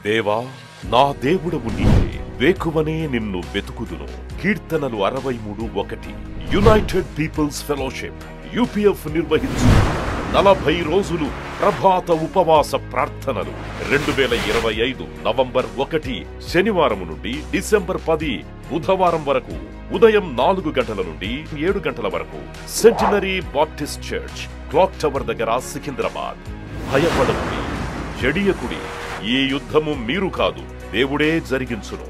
దేవా, నా దేవుడవు నీవే, వేకువనే నిన్ను వెతుకుదును. కీర్తనలు 63:1. యునైటెడ్ పీపుల్స్ ఫెలోషిప్ యూపీఎఫ్ నిర్వహించు 40 రోజులు ప్రభాత ఉపవాస ప్రార్థనలు 2025 నవంబర్ 1 శనివారం నుండి డిసెంబర్ 10 బుధవారం వరకు ఉదయం 4 గంటల నుండి 7 గంటల వరకు centenary Baptist church, clock tower దగ్గర, సికింద్రాబాద్. భయపడకుడి, జడియకుడి, ఈ యుద్ధము మీరు కాదు, దేవుడే జరిగించును.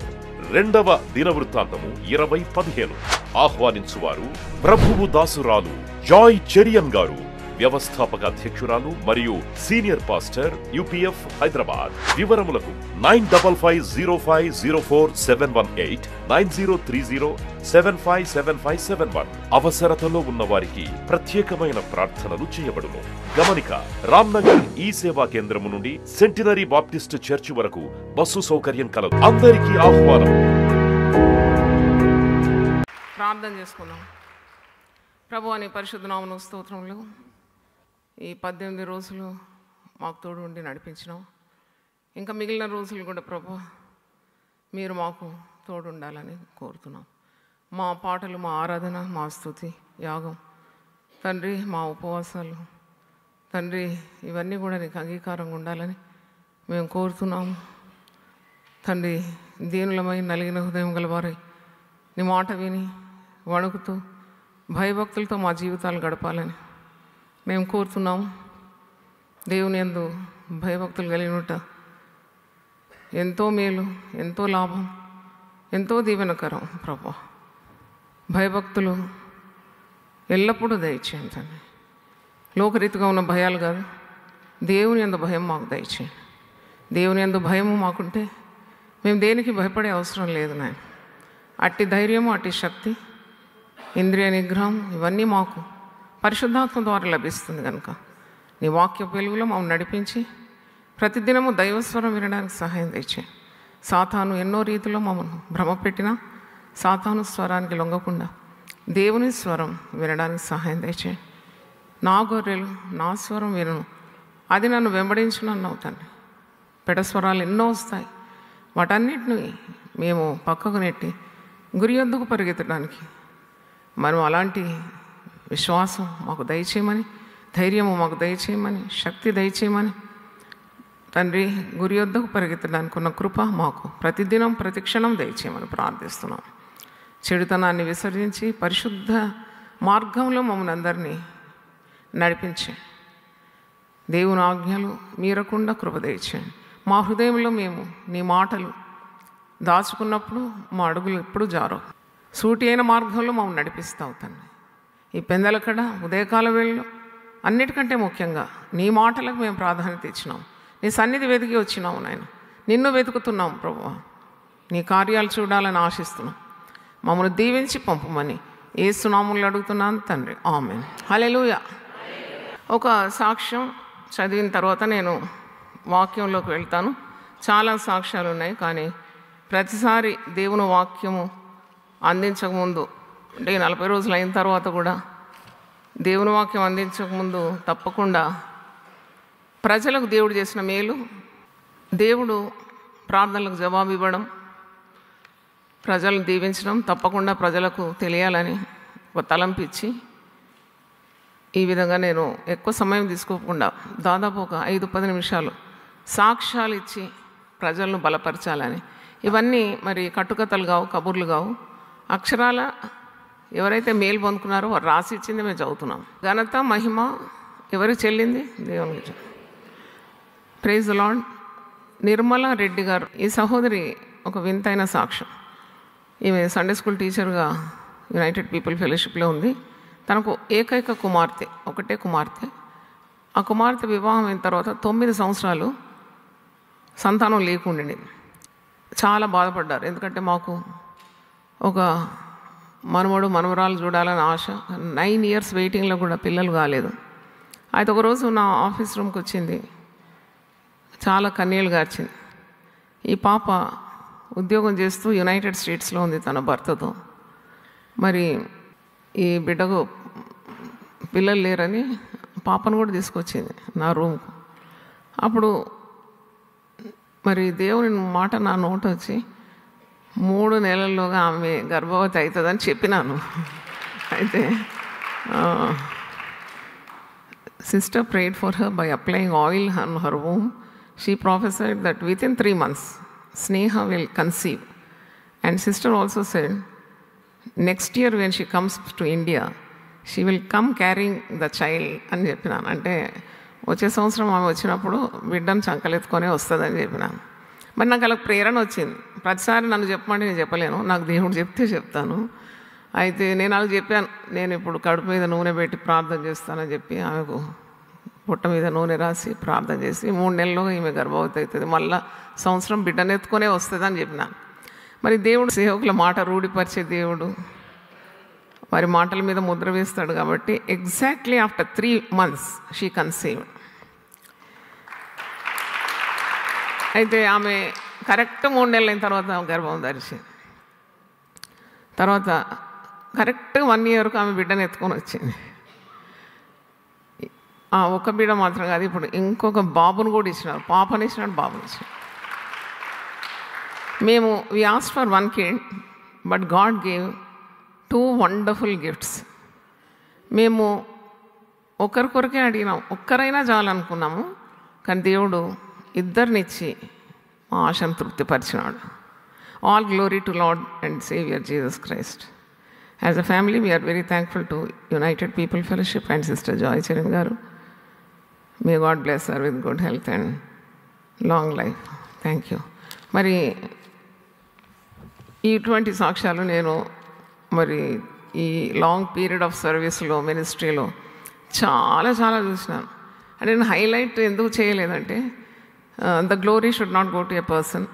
2వ దినవృత్తాంతము 20:15. ఆహ్వానించువారు ప్రభువు దాసురాలు జాయ్ చెరియన్ గారు, వ్యవస్థాపక అధ్యక్షురాలు మరియు సీనియర్ పాస్టర్, యూపీఎఫ్ హైదరాబాద్. వివరములకు 9505047718 9030757571. అవసరతలో ఉన్న వారికి ప్రత్యేకమైన ప్రార్థనలు చేయబడును. గమనిక: రామ్నగర్ ఈ సేవా కేంద్రము నుండి సెంటినరీ బాప్టిస్ట్ చర్చ్ వరకు బస్సు సౌకర్యం కలదు. అందరికీ ఆహ్వానం. ప్రార్థన చేసుకున్నాం. ప్రభు అని పరిశుద్ధ నామమున స్తోత్రములు. ఈ 18 రోజులు మాకు తోడు ఉండి నడిపించినాం. ఇంకా మిగిలిన రోజులు కూడా ప్రభు మీరు మాకు తోడు ఉండాలని కోరుతున్నాం. మా పాటలు, మా ఆరాధన, మా స్తుతి యాగం తండ్రి, మా ఉపవాసాలు తండ్రి, ఇవన్నీ కూడా నీకు అంగీకారంగా ఉండాలని మేము కోరుతున్నాము తండ్రి. దీనులమై నలిగిన హృదయం గలవారై నీ మాట విని వణుకుతూ భయభక్తులతో మా జీవితాలు గడపాలని మేము కోరుతున్నాము. దేవుని యందు భయభక్తులు కలిగినట ఎంతో మేలు, ఎంతో లాభం, ఎంతో దీవెనకరం ప్రభు. భయభక్తులు ఎల్లప్పుడూ దయచేయండి తండ్రి. లోకరీతిగా ఉన్న భయాలు కాదు, దేవుని యందు భయం మాకు దయచేయండి. దేవుని యందు భయము మాకుంటే మేము దేనికి భయపడే అవసరం లేదు నాయన. అట్టి ధైర్యము, అట్టి శక్తి, ఇంద్రియ నిగ్రహం ఇవన్నీ మాకు పరిశుద్ధాత్మ ద్వారా లభిస్తుంది కనుక నీ వాక్య వెలుగులో మమ్మల్ని నడిపించి ప్రతిదినము దైవస్వరం వినడానికి సహాయం తెచ్చే. సాతాను ఎన్నో రీతిలో మమ్మల్ని భ్రమపెట్టినా సాతాను స్వరానికి లొంగకుండా దేవుని స్వరం వినడానికి సహాయం తెచ్చే. నా గొర్రెలు నా స్వరం వినను, అది నన్ను వెంబడించునన్నావు తండ్రి. పెడస్వరాలు ఎన్నో వస్తాయి, వాటన్నిటిని మేము పక్కకు నెట్టి గురి వద్దకు పరిగెత్తడానికి మనం అలాంటి విశ్వాసం మాకు దయచేయమని, ధైర్యము మాకు దయచేయమని, శక్తి దయచేయమని తండ్రి. గురి వద్దకు పరిగెత్తడానికి ఉన్న కృప మాకు ప్రతిదినం ప్రతిక్షణం దయచేయమని ప్రార్థిస్తున్నాం. చెడుతనాన్ని విసర్జించి పరిశుద్ధ మార్గంలో మమ్మల్ని అందరినీ నడిపించే దేవుని ఆజ్ఞలు మీరకుండా కృప దయచేయండి. మా హృదయంలో మేము నీ మాటలు దాచుకున్నప్పుడు మా అడుగులు ఎప్పుడు జారో సూటి అయిన మార్గంలో మమ్మల్ని నడిపిస్తావు తండ్రి. ఈ పెందలకడ ఉదయకాల వేళలో అన్నిటికంటే ముఖ్యంగా నీ మాటలకు మేము ప్రాధాన్యత ఇచ్చినాం. నీ సన్నిధి వెతికి వచ్చినాము నాయన, నిన్ను వెతుకుతున్నాం ప్రభువా. నీ కార్యాలు చూడాలని ఆశిస్తున్నాం. మమ్మల్ని దీవించి పంపమని యేసు నామములో అడుగుతున్నాను తండ్రి, ఆమేన్. హల్లెలూయా. ఒక సాక్ష్యం చదివిన తర్వాత నేను వాక్యంలోకి వెళ్తాను. చాలా సాక్ష్యాలు ఉన్నాయి, కానీ ప్రతిసారి దేవుని వాక్యము అందించకముందు, అంటే 40 రోజులు అయిన తర్వాత కూడా దేవుని వాక్యం అందించకముందు తప్పకుండా ప్రజలకు దేవుడు చేసిన మేలు, దేవుడు ప్రార్థనలకు జవాబు ఇవ్వడం, ప్రజలను దీవించడం తప్పకుండా ప్రజలకు తెలియాలని ఒక తలంపిచ్చి ఈ విధంగా నేను ఎక్కువ సమయం తీసుకోకుండా దాదాపు ఒక 5-10 నిమిషాలు సాక్ష్యాలు ఇచ్చి ప్రజలను బలపరచాలని. ఇవన్నీ మరి కట్టుకథలు కావు, కబుర్లు కావు, అక్షరాల ఎవరైతే మేలు పొందుకున్నారో వారు రాసి ఇచ్చింది మేము చదువుతున్నాం. ఘనత మహిమ ఎవరికి చెల్లింది? దేవునికి. Praise the Lord. Nirmala Reddy గారు, ఈ సహోదరి ఒక వింతైన సాక్ష్యం. ఈమె సండే స్కూల్ టీచర్గా యునైటెడ్ పీపుల్ ఫెలోషిప్లో ఉంది. తనకు ఏకైక కుమార్తె, ఒకటే కుమార్తె. ఆ కుమార్తె వివాహం అయిన తర్వాత 9 సంవత్సరాలు సంతానం లేకుండింది. చాలా బాధపడ్డారు. ఎందుకంటే మాకు ఒక మనవడు మనవరాలు చూడాలని ఆశ. 9 ఇయర్స్ వెయిటింగ్లో కూడా పిల్లలు కాలేదు. అయితే ఒకరోజు నా ఆఫీస్ రూమ్కి వచ్చింది, చాలా కన్నీళ్ళు గార్చింది. ఈ పాప ఉద్యోగం చేస్తూ యునైటెడ్ స్టేట్స్లో ఉంది తన భర్తతో. మరి ఈ బిడ్డకు పిల్లలు లేరని పాపను కూడా తీసుకొచ్చింది నా రూమ్కు. అప్పుడు మరి దేవుని మాట నా నోట వచ్చి 3 నెలల్లోగా ఆమె గర్భవతి అవుతుందని చెప్పినాను. అయితే sister prayed for her by applying oil on her womb. She prophesied that within 3 months Sneha will conceive. And sister also said, next year when she comes to India, she will come carrying the child అని చెప్పినాను. అంటే వచ్చే సంవత్సరం ఆమె వచ్చినప్పుడు బిడ్డను చంకలెత్తుకొనే వస్తుందని చెప్పినాను. మరి నాకు అలా ప్రేరణ వచ్చింది. ప్రతిసారి నన్ను చెప్పమంటే నేను చెప్పలేను, నాకు దేవుడు చెప్తే చెప్తాను. అయితే నేను అలా చెప్పాను, నేను ఇప్పుడు కడుపు మీద నూనె పెట్టి ప్రార్థన చేస్తానని చెప్పి ఆమెకు పుట్ట మీద నూనె రాసి ప్రార్థన చేసి 3 నెలల్లో ఈమె గర్భవతి అవుతుంది, మళ్ళీ సంవత్సరం బిడ్డను ఎత్తుకొనే వస్తుంది అని చెప్పినాను. మరి దేవుడు సేవకుల మాట రూఢిపరిచే దేవుడు, వారి మాటల మీద ముద్ర వేస్తాడు కాబట్టి exactly after 3 months she conceived. అయితే ఆమె కరెక్ట్ 3 నెలలు అయిన తర్వాత గర్భం ధరిచింది. తర్వాత కరెక్ట్ 1 yearకు ఆమె బిడ్డను ఎత్తుకొని వచ్చింది. ఒక బిడ్డ మాత్రం కాదు, ఇప్పుడు ఇంకొక బాబును కూడా ఇచ్చినారు, పాపని ఇచ్చినాడు, బాబుని ఇచ్చినాడు. మేము we asked for 1 kid, but God gave 2 wonderful gifts. మేము ఒకరికొరకే అడిగినాం, ఒక్కరైనా చాలనుకున్నాము, కానీ దేవుడు 2నిచ్చి మా ఆశను తృప్తిపరిచినాడు. All glory to Lord and saviour Jesus Christ. As a family we are very thankful to United People Fellowship and sister Joy Charan గారు. May God bless her with good health and long life. Thank you. మరి ఇటువంటి సాక్ష్యాలు నేను మరి ఈ long period of సర్వీస్లో, మినిస్ట్రీలో చాలా చూసినాను. అంటే నేను హైలైట్ ఎందుకు చేయలేదంటే, the glory should not go to a person.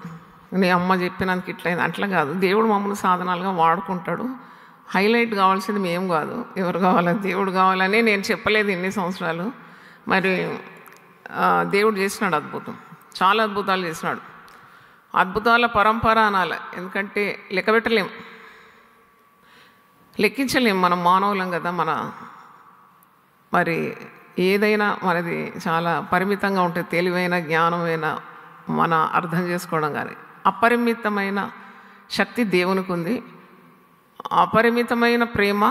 నీ అమ్మ చెప్పినందుకు ఇట్లయింది అట్లా కాదు, దేవుడు మమ్మల్ని సాధనాలుగా వాడుకుంటాడు. హైలైట్ కావాల్సింది మేము కాదు, ఎవరు కావాలని దేవుడు కావాలని నేను చెప్పలేదు ఇన్ని సంవత్సరాలు. మరి దేవుడు చేసినాడు అద్భుతం, చాలా అద్భుతాలు చేసినాడు. అద్భుతాల పరంపర అనాలి, ఎందుకంటే లెక్కించలేం, మనం మానవులం కదా. మరి ఏదైనా మనది చాలా పరిమితంగా ఉంటుంది, తెలివైన జ్ఞానమైన మన అర్థం చేసుకోవడం. కానీ అపరిమితమైన శక్తి దేవునికి ఉంది, అపరిమితమైన ప్రేమ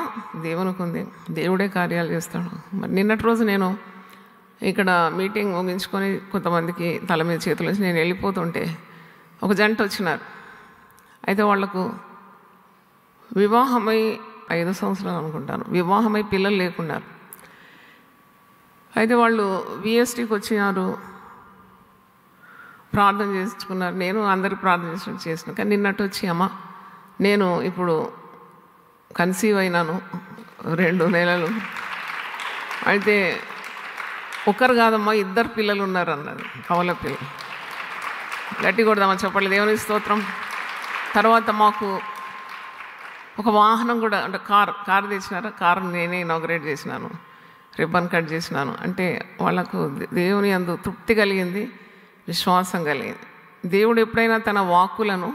దేవునికి ఉంది. దేవుడే కార్యాలు చేస్తాడు. మరి నిన్నటి రోజు నేను ఇక్కడ మీటింగ్ ముగించుకొని కొంతమందికి తల మీద చేతులు వచ్చి నేను వెళ్ళిపోతుంటే ఒక జంట వచ్చినారు. అయితే వాళ్లకు వివాహమై 5 సంవత్సరాలు అనుకుంటాను, వివాహమై పిల్లలు లేకున్నారు. అయితే వాళ్ళు విఎస్టీకి వచ్చినారు, ప్రార్థన చేసుకున్నారు. నేను అందరికి ప్రార్థన చేసిన. కానీ నిన్నట్టు వచ్చి, అమ్మ నేను ఇప్పుడు కన్సీవ్ అయినాను 2 నెలలు, అయితే ఒకరు కాదమ్మా 2 పిల్లలు ఉన్నారు అన్నది, కవల పిల్లలు. గట్టి కొడదామా చెప్పండి, దేవుని స్తోత్రం. తర్వాత మాకు ఒక వాహనం కూడా, అంటే కారు తెచ్చినారు, కారు నేనే ఇనాగరేట్ చేసినాను, రిబ్బన్ కట్ చేసినాను. అంటే వాళ్ళకు దేవుని అందు తృప్తి కలిగింది, విశ్వాసం కలిగింది. దేవుడు ఎప్పుడైనా తన వాక్కులను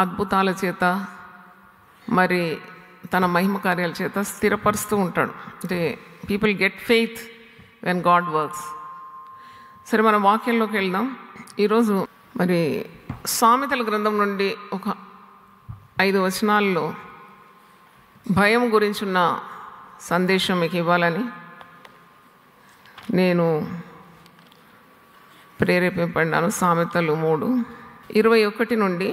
అద్భుతాల చేత మరి తన మహిమ కార్యాల చేత స్థిరపరుస్తూ ఉంటాడు. అంటే people get faith when God works. సరే, మన వాక్యంలోకి వెళ్దాం. ఈరోజు మరి సామెతల గ్రంథం నుండి ఒక 5 వచనాల్లో భయం గురించి ఉన్న సందేశం మీకు ఇవ్వాలని నేను ప్రేరేపింపబడినాను. సామెతలు 3:21 నుండి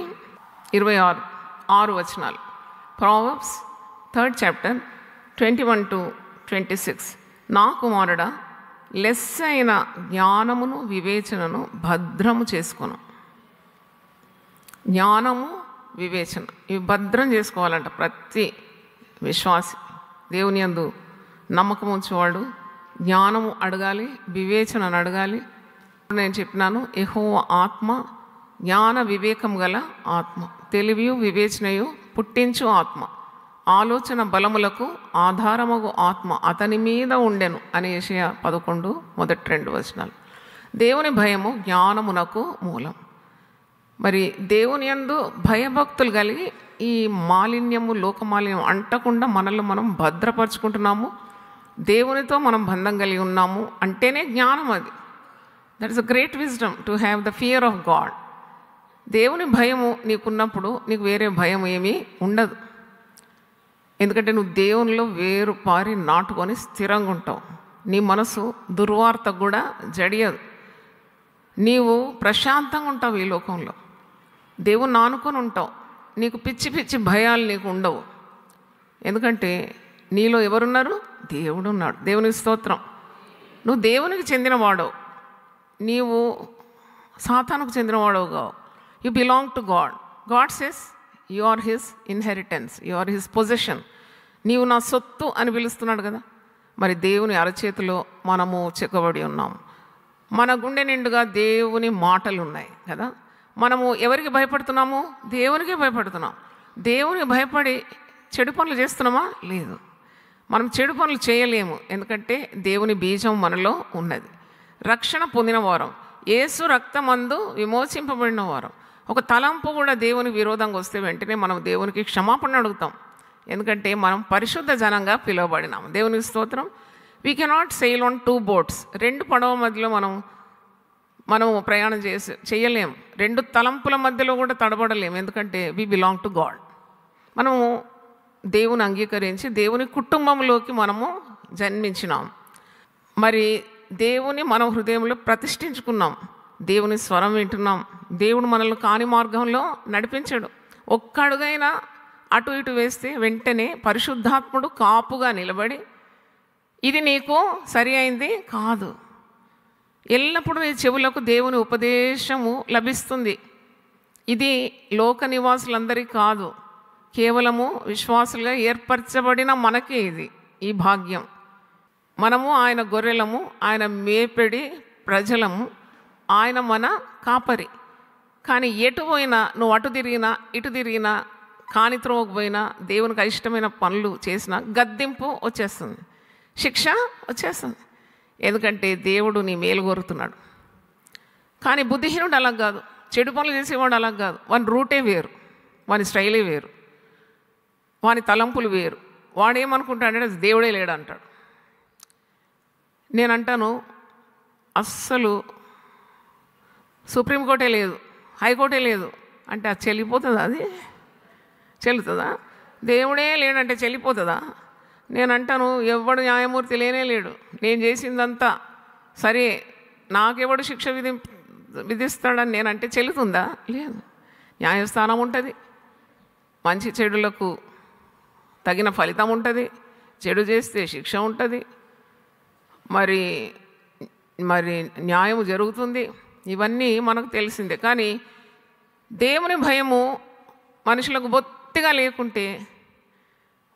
26 వచనాలు. Proverbs 3rd chapter 21 to 26. నా కుమారుడా, లెస్సైన జ్ఞానమును వివేచనను భద్రము చేసుకొను. జ్ఞానము, వివేచన ఇవి భద్రం చేసుకోవాలంట ప్రతి విశ్వాసి. దేవుని యందు నమ్మకం ఉంచేవాడు జ్ఞానము అడగాలి, వివేచనను అడగాలి. నేను చెప్పినాను, యెహోవా ఆత్మ జ్ఞాన వివేకం గల ఆత్మ, తెలివియు వివేచనయు పుట్టించు ఆత్మ, ఆలోచన బలములకు ఆధారమగు ఆత్మ అతని మీద ఉండెను అని యెషయా 11 మొదటి 2 వచనాలు. దేవుని భయము జ్ఞానమునకు మూలం. మరి దేవుని యందు భయభక్తులు కలిగి ఈ మాలిన్యము, లోకమాలిన్యం అంటకుండా మనల్ని మనం భద్రపరుచుకుంటున్నాము. దేవునితో మనం బంధం కలిగి ఉన్నాము అంటేనే జ్ఞానం. అది that is a great wisdom to have the fear of God. దేవుని భయము నీకున్నప్పుడు నీకు వేరే భయం ఏమీ ఉండదు. ఎందుకంటే నువ్వు దేవునిలో వేరు పారి నాటుకొని స్థిరంగా ఉంటావు. నీ మనసు దుర్వార్తకు కూడా జడియదు. నీవు ప్రశాంతంగా ఉంటావు ఈ లోకంలో. దేవుని ఆనుకొని ఉంటావు. నీకు పిచ్చి పిచ్చి భయాలు నీకు ఉండవు. ఎందుకంటే నీలో ఎవరున్నారు? దేవుడు ఉన్నాడు. దేవునికి స్తోత్రం. నువ్వు దేవునికి చెందినవాడవు. నీవు సాతానుకు చెందినవాడవు కావు. You belong to God. God says you are his inheritance, you are his position. నీవు నా సొత్తు అని పిలుస్తున్నాడు కదా. మరి దేవుని అరచేతిలో మనము చెక్కబడి ఉన్నాం. మన గుండె నిండుగా దేవుని మాటలు ఉన్నాయి కదా. మనము ఎవరికి భయపడుతున్నాము? దేవునికే భయపడుతున్నాం. దేవునికి భయపడి చెడు పనులు చేస్తున్నామా? లేదు. మనం చెడు పనులు చేయలేము. ఎందుకంటే దేవుని బీజం మనలో ఉన్నది. రక్షణ పొందిన వారం, యేసు రక్తమందు విమోచింపబడిన వారం. ఒక తలంపు కూడా దేవుని విరోధంగా వస్తే వెంటనే మనం దేవునికి క్షమాపణ అడుగుతాం. ఎందుకంటే మనం పరిశుద్ధ జనంగా పిలువబడినాం. దేవునికి స్తోత్రం. We cannot SAIL on 2 boats. 2 పడవ మధ్యలో మనం ప్రయాణం చేయలేము. 2 తలంపుల మధ్యలో కూడా తడబడలేము. ఎందుకంటే వీ బిలాంగ్ టు గాడ్. మనము దేవుని అంగీకరించి దేవుని కుటుంబంలోకి మనము జన్మించినాం. మరి దేవుని మనం హృదయంలో ప్రతిష్ఠించుకున్నాం. దేవుని స్వరం వింటున్నాం. దేవుడు మనల్ని కాని మార్గంలో నడిపించాడు. ఒక్క అడుగైనా అటు ఇటు వేస్తే వెంటనే పరిశుద్ధాత్ముడు కాపుగా నిలబడి ఇది నీకు సరి అయింది కాదు. ఎల్లప్పుడూ నీ చెవులకు దేవుని ఉపదేశము లభిస్తుంది. ఇది లోక నివాసులందరికీ కాదు, కేవలము విశ్వాసులుగా ఏర్పరచబడిన మనకే ఈ భాగ్యం. మనము ఆయన గొర్రెలము, ఆయన మేపెడి ప్రజలము, ఆయన మన కాపరి. కానీ ఎటు పోయినా, నువ్వు అటు తిరిగినా ఇటు తిరిగినా, కాని త్రోవకు పోయినా, దేవునికి ఇష్టమైన పనులు చేసినా గద్దింపు వచ్చేస్తుంది, శిక్ష వచ్చేస్తుంది. ఎందుకంటే దేవుడు నీ మేలు కోరుతున్నాడు. కానీ బుద్ధిహీనుడు అలా కాదు, చెడు పనులు చేసేవాడు అలా కాదు. వాని రూటే వేరు, వాని స్టైలే వేరు, వాని తలంపులు వేరు. వాడేమనుకుంటాడంటే దేవుడే లేడు అంటాడు. నేనంటాను అస్సలు సుప్రీంకోర్టే లేదు, హైకోర్టే లేదు అంటే అది చెల్లిపోతుందా? అది చెల్లుతుందా? దేవుడే లేడంటే చెల్లిపోతుందా? నేనంటాను ఎవడు న్యాయమూర్తి లేనే లేడు. నేను చేసిందంతా సరే, నాకెవడు శిక్ష విధిస్తాడని నేనంటే చెల్లుతుందా? లేదు. న్యాయస్థానం ఉంటుంది, మంచి చెడులకు తగిన ఫలితం ఉంటుంది, చెడు చేస్తే శిక్ష ఉంటుంది, మరి న్యాయం జరుగుతుంది. ఇవన్నీ మనకు తెలిసిందే. కానీ దేవుని భయము మనుషులకు బొత్తిగా లేకుంటే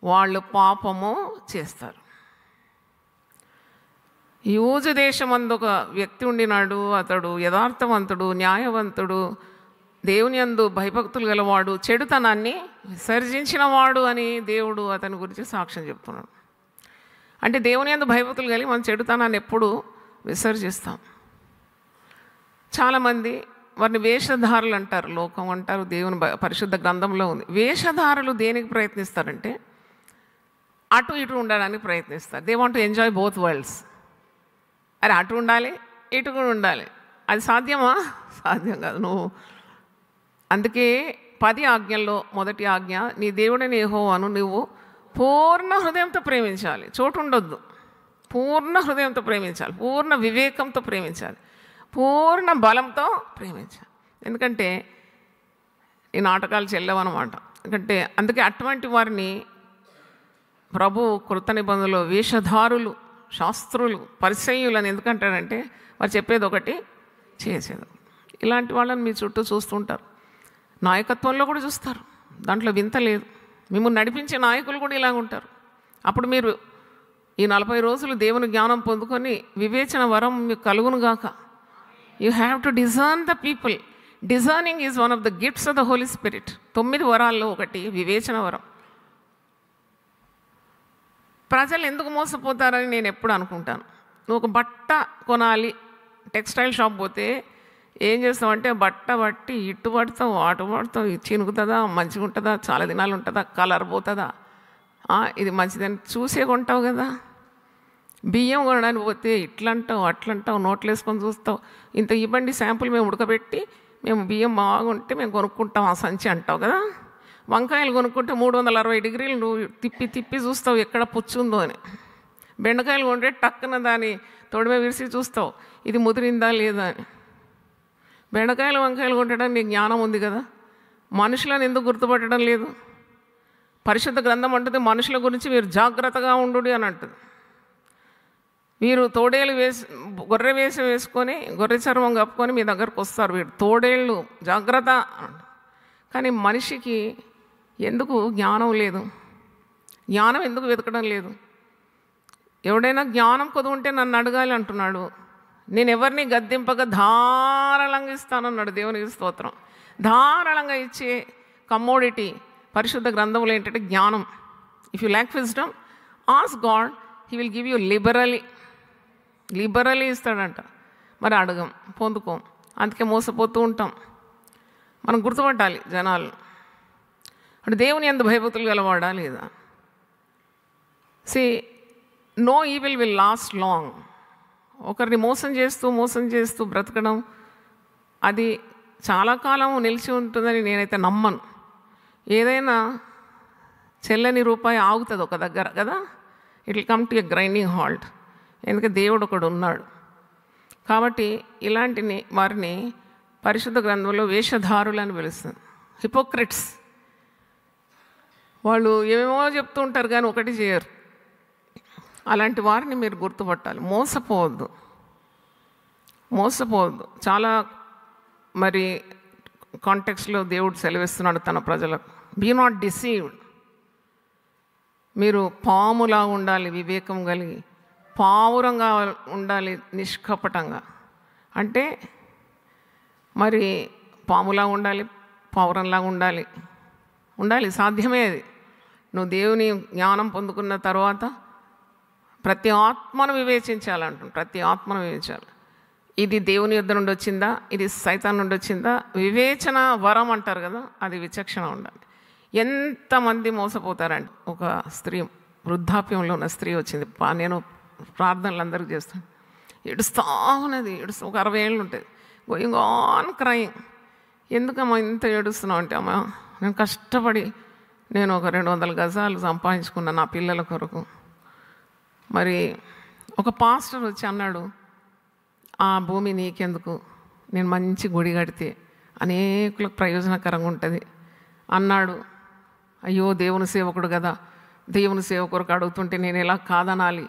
వాళ్ళు పాపము చేస్తారు. యూజు దేశమందు ఒక వ్యక్తి ఉండినాడు. అతడు యథార్థవంతుడు, న్యాయవంతుడు, దేవుని యందు భయభక్తులు గలవాడు, చెడుతనాన్ని విసర్జించినవాడు అని దేవుడు అతని గురించి సాక్ష్యం చెప్తున్నాడు. అంటే దేవుని యందు భయభక్తులు కలిగి మనం చెడుతనాన్ని ఎప్పుడు విసర్జిస్తాం. చాలామంది వారిని వేషధారులు అంటారు, లోకం అంటారు, దేవుని పరిశుద్ధ గ్రంథంలో ఉంది. వేషధారులు దేనికి ప్రయత్నిస్తారంటే అటు ఇటు ఉండడానికి ప్రయత్నిస్తారు. They want to enjoy both worlds. అరే అటు ఉండాలి, ఇటు కూడా ఉండాలి. అది సాధ్యమా? సాధ్యం కాదు. అందుకే 10 ఆజ్ఞల్లో మొదటి ఆజ్ఞ, నీ దేవుడైన యెహోవాను నువ్వు పూర్ణ హృదయంతో ప్రేమించాలి. చోటు ఉండొద్దు. పూర్ణ హృదయంతో ప్రేమించాలి, పూర్ణ వివేకంతో ప్రేమించాలి, పూర్ణ బలంతో ప్రేమించాలి. ఎందుకంటే ఈ నాటకాలు చెల్లవన్నమాట. ఎందుకంటే అందుకే అటువంటి వారిని ప్రభు కృత నిబంధనలో వేషధారులు, శాస్త్రులు, పరిసయ్యులు అని ఎందుకంటాడంటే వారు చెప్పేది ఒకటి చేసేది. ఇలాంటి వాళ్ళని మీ చుట్టూ చూస్తుంటారు. నాయకత్వంలో కూడా చూస్తారు, దాంట్లో వింత లేదు. మిమ్మల్ని నడిపించే నాయకులు కూడా ఇలాగ ఉంటారు. అప్పుడు మీరు ఈ 40 రోజులు దేవుని జ్ఞానం పొందుకొని వివేచన వరం మీకు కలుగునుగాక. You have to discern the people. Discerning is one of the gifts of the Holy Spirit. 9 వరాల్లో ఒకటి వివేచన వరం. ప్రజలు ఎందుకు మోసపోతారని నేను ఎప్పుడు అనుకుంటాను. నువ్వు ఒక బట్ట కొనాలి, టెక్స్టైల్ షాప్ పోతే ఏం చేస్తావంటే బట్ట బట్టి ఇటు పడతావు, అటు పడతావు, ఇది చినుకుతుందా, మంచిగా ఉంటుందా, చాలా దినాలు ఉంటుందా, కలర్ పోతుందా, ఇది మంచిదని చూసే కొంటావు కదా. బియ్యం కొనడానికి పోతే ఇట్లంటావు అట్లంటావు, నోట్లు వేసుకొని చూస్తావు. ఇంత ఇవ్వండి శాంపుల్ మేము ఉడకబెట్టి మేము బియ్యం బాగుంటే మేము కొనుక్కుంటాం ఆ సంచి అంటావు కదా. వంకాయలు కొనుక్కుంటే 360 డిగ్రీలు నువ్వు తిప్పి తిప్పి చూస్తావు ఎక్కడ పుచ్చుందో అని. బెండకాయలు కొంటే టక్కున దాని తొడిమే విరిసి చూస్తావు ఇది ముదిరిందా లేదా అని. బెండకాయలు వంకాయలు కొట్టడానికి నీకు జ్ఞానం ఉంది కదా, మనుషులను ఎందుకు గుర్తుపట్టడం లేదు? పరిశుద్ధ గ్రంథం అంటుంది మనుషుల గురించి మీరు జాగ్రత్తగా ఉండు అని అంటుంది. వీరు తోడేళ్ళు గొర్రె వేసుకొని గొర్రె చర్మం కప్పుకొని మీ దగ్గరకు వస్తారు, వీరు తోడేళ్ళు జాగ్రత్త. కానీ మనిషికి ఎందుకు జ్ఞానం లేదు? జ్ఞానం ఎందుకు వెతకడం లేదు? ఎవడైనా జ్ఞానం కొదువుంటే నన్ను అడగాలి అంటున్నాడు. నేను ఎవరిని గద్దింపగా ధారాళంగా ఇస్తానన్నాడు. దేవునికి స్తోత్రం. ధారాళంగా ఇచ్చే కమోడిటీ పరిశుద్ధ గ్రంథంలో ఏంటంటే జ్ఞానం. If you lack wisdom ask God, he will give you liberally ఇస్తాడంట. మరి అడగం, పొందుకోం, అందుకే మోసపోతూ ఉంటాం. మనం గుర్తుపట్టాలి జనాలు అంటే దేవుని యందు భయభక్తులు గలవాడా లేదా. No evil will last long. ఒకరిని మోసం చేస్తూ బ్రతకడం అది చాలా కాలం నిలిచి ఉంటుందని నేనైతే నమ్మను. ఏదైనా చెల్లని రూపాయి ఆగుతుంది ఒక దగ్గర కదా, it will come to a grinding halt. ఎందుకంటే దేవుడు ఒకడు ఉన్నాడు. కాబట్టి ఇలాంటి వారిని పరిశుద్ధ గ్రంథంలో వేషధారులు అని పిలుస్తుంది, హిపోక్రిట్స్. వాళ్ళు ఏమేమో చెప్తూ ఉంటారు కానీ ఒకటి చేయరు. అలాంటి వారిని మీరు గుర్తుపట్టాలి. మోసపోవద్దు. చాలా మరి కాంటెక్స్లో దేవుడు సెలవిస్తున్నాడు తన ప్రజలకు, బీ నాట్ డిసీవ్డ్. మీరు పాములా ఉండాలి, వివేకం కలిగి పావురంగా ఉండాలి, నిష్కపటంగా. అంటే మరి పాములా ఉండాలి, పావురంలాగా ఉండాలి సాధ్యమే అది. నువ్వు దేవుని జ్ఞానం పొందుకున్న తర్వాత ప్రతి ఆత్మను వివేచించాలంటుంది. ప్రతి ఆత్మను వివేచించాలి. ఇది దేవుని యొద్ద నుండి వచ్చిందా, ఇది సైతాన్ నుండి వచ్చిందా? వివేచన వరం అంటారు కదా, అది విచక్షణ ఉండాలి. ఎంతమంది మోసపోతారండి. ఒక స్త్రీ, వృద్ధాప్యంలో ఉన్న స్త్రీ వచ్చింది. నేను ప్రార్థనలు అందరికీ చేస్తాను. ఏడుస్తూ ఉన్నది, ఒక 60 ఏళ్ళు ఉంటుంది. Going on crying. ఎందుకమ్మా ఇంత ఏడుస్తున్నావు అంటే, అమ్మా నేను కష్టపడి నేను ఒక 200 గజాలు సంపాదించుకున్నా నా పిల్లల కొరకు. మరి ఒక పాస్టర్ వచ్చి అన్నాడు, ఆ భూమి నీకెందుకు, నేను మంచి గుడి కడితే అనేకులకు ప్రయోజనకరంగా ఉంటుంది అన్నాడు. అయ్యో దేవుని సేవకుడు కదా, దేవుని సేవ కొరకు అడుగుతుంటే నేను ఎలా కాదనాలి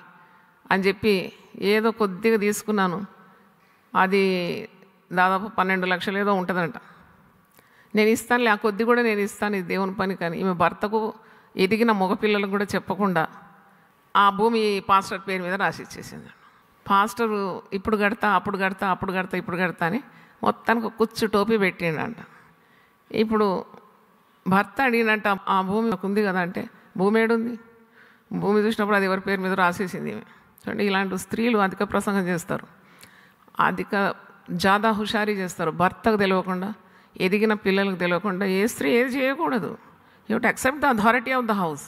అని చెప్పి ఏదో కొద్దిగా తీసుకున్నాను. అది దాదాపు 12 లక్షలు ఏదో ఉంటుందంట. నేను ఇస్తానులే, ఆ కొద్ది కూడా నేను ఇస్తాను, ఇది దేవుని పని. కానీ ఈమె భర్తకు ఎదిగిన మగపిల్లలకు కూడా చెప్పకుండా ఆ భూమి పాస్టర్ పేరు మీద రాసి ఇచ్చేసింది. పాస్టరు ఇప్పుడు కడతా అని మొత్తానికి కుచ్చు టోపీ పెట్టిండంట. ఇప్పుడు భర్త అడిగినట్ట, ఆ భూమి ఉంది కదా అంటే, భూమి ఏడుంది? భూమి చూసినప్పుడు అది ఎవరి పేరు మీద రాసేసింది ఈమె. చూడండి, ఇలాంటి స్త్రీలు అధిక ప్రసంగం చేస్తారు, జాదా హుషారీ చేస్తారు. భర్తకు తెలియకుండా, ఎదిగిన పిల్లలకు తెలియకుండా ఏ స్త్రీ ఏది చేయకూడదు. You to accept the authority of the house,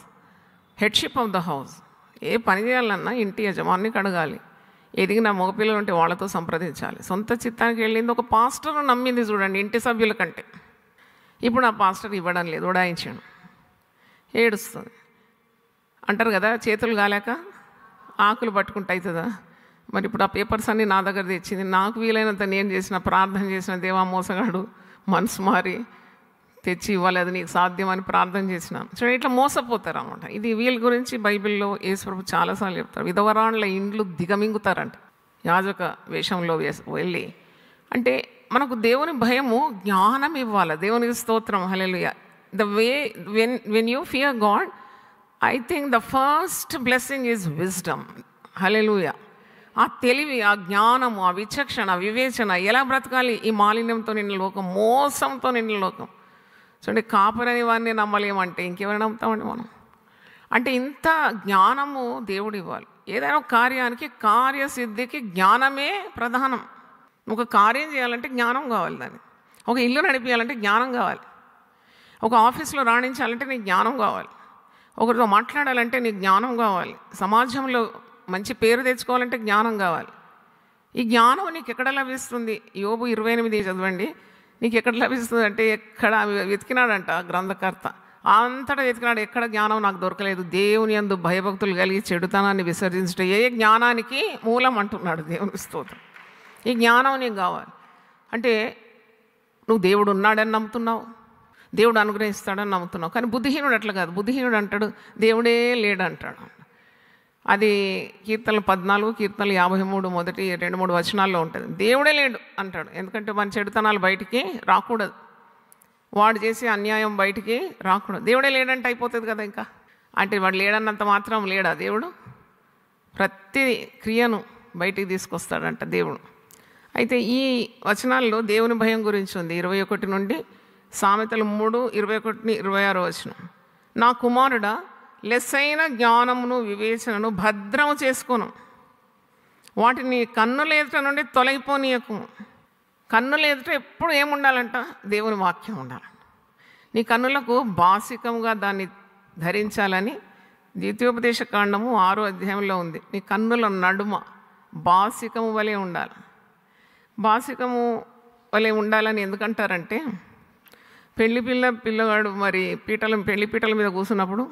headship of the house. ఏ పని చేయాలన్నా ఇంటి యజమానికి అడగాలి. ఎదిగిన మగపిల్లలు ఉంటే వాళ్ళతో సంప్రదించాలి. సొంత చిత్తానికి వెళ్ళింది ఒక పాస్టర్ నమ్మింది చూడండి, ఇంటి సభ్యుల కంటే. ఇప్పుడు ఆ పాస్టర్ ఇవ్వడం లేదు, ఉడాయించాను, ఏడుస్తుంది. అంటారు కదా, చేతులు కాలేక ఆకులు పట్టుకుంటే అవుతుందా? మరి ఇప్పుడు ఆ పేపర్స్ అన్నీ నా దగ్గర తెచ్చింది. నాకు వీలైనంత నేను చేసిన ప్రార్థన చేసిన, దేవా మోసగాడు మనసు మారి తెచ్చి ఇవ్వాలి, అది నీకు సాధ్యమని ప్రార్థన చేసినాను. చూడండి, ఇట్లా మోసపోతారు అన్నమాట. ఇది వీళ్ళ గురించి బైబిల్లో యేసుప్రభు చాలాసార్లు చెప్తారు. విధవరాండ్ల ఇండ్లు దిగమింగుతారంట యాజక వేషంలో వెళ్ళి. అంటే మనకు దేవుని భయము జ్ఞానం ఇవ్వాలి. దేవునికి స్తోత్రం, హల్లెలూయా. The way when you fear God, I think the first blessing is wisdom. హల్లెలూయా. ఆ తెలివి, ఆ జ్ఞానము, ఆ విచక్షణ, వివేచన, ఎలా బ్రతకాలి ఈ మాలిన్యంతో నిన్న లోకం, మోసంతో నిన్న లోకం. చూడండి, కాపరని వారిని నమ్మలేమంటే ఇంకెవరు నమ్ముతామండి మనం? అంటే ఇంత జ్ఞానము దేవుడు ఇవ్వాలి. ఏదైనా కార్యానికి, కార్యసిద్ధికి జ్ఞానమే ప్రధానం. ఒక కార్యం చేయాలంటే జ్ఞానం కావాలి, దాన్ని ఒక ఇల్లు నడిపించాలంటే జ్ఞానం కావాలి, ఒక ఆఫీస్లో రాణించాలంటే నీకు జ్ఞానం కావాలి, ఒకరితో మాట్లాడాలంటే నీకు జ్ఞానం కావాలి, సమాజంలో మంచి పేరు తెచ్చుకోవాలంటే జ్ఞానం కావాలి. ఈ జ్ఞానం నీకు ఎక్కడ లభిస్తుంది? యోబు 28 చదవండి. నీకు ఎక్కడ లభిస్తుంది అంటే ఎక్కడ వెతికినాడంట గ్రంథకర్త, అంతటా వెతికినాడు, ఎక్కడ జ్ఞానం నాకు దొరకలేదు. దేవుని యందు భయభక్తులు కలిగి చెడుతనాన్ని విసర్జించడం ఏ జ్ఞానానికి మూలం అంటున్నాడు. దేవుని స్తోత్రం. ఈ జ్ఞానం నీకు కావాలి అంటే నువ్వు దేవుడు ఉన్నాడని నమ్ముతున్నావు, దేవుడు అనుగ్రహిస్తాడని నమ్ముతున్నావు. కానీ బుద్ధిహీనుడు అట్లా కాదు. బుద్ధిహీనుడు అంటాడు దేవుడే లేడంటాడు. అది కీర్తనలు 14, కీర్తనలు 53 మొదటి 2-3 వచనాల్లో ఉంటుంది. దేవుడే లేడు అంటాడు. ఎందుకంటే మన చెడుతనాలు బయటికి రాకూడదు, వాడు చేసే అన్యాయం బయటికి రాకూడదు. దేవుడే లేడంటే అయిపోతుంది కదా. ఇంకా అంటే వాడు లేడన్నంత మాత్రం లేడా దేవుడు? ప్రతి క్రియను బయటికి తీసుకొస్తాడంట దేవుడు. అయితే ఈ వచనాల్లో దేవుని భయం గురించి ఉంది. 21 నుండి సామెతలు 3:21-26 వచనం. నా కుమారుడా, లెస్సైన జ్ఞానమును వివేచనను భద్రము చేసుకొను, వాటిని కన్నుల ఎదుట నుండి తొలగిపోనీయకు. కన్నుల ఎదుట ఎప్పుడు ఏముండాలంట? దేవుని వాక్యం ఉండాలి. నీ కన్నులకు బాసికంగా దాన్ని ధరించాలని ద్వితీయోపదేశ కాండము 6వ అధ్యాయంలో ఉంది. నీ కన్నుల నడుమ బాసికము వలె ఉండాలి. బాసికము వలె ఉండాలని ఎందుకంటారంటే, పిల్లగాడు మరి పెళ్లి పీటల మీద కూర్చున్నప్పుడు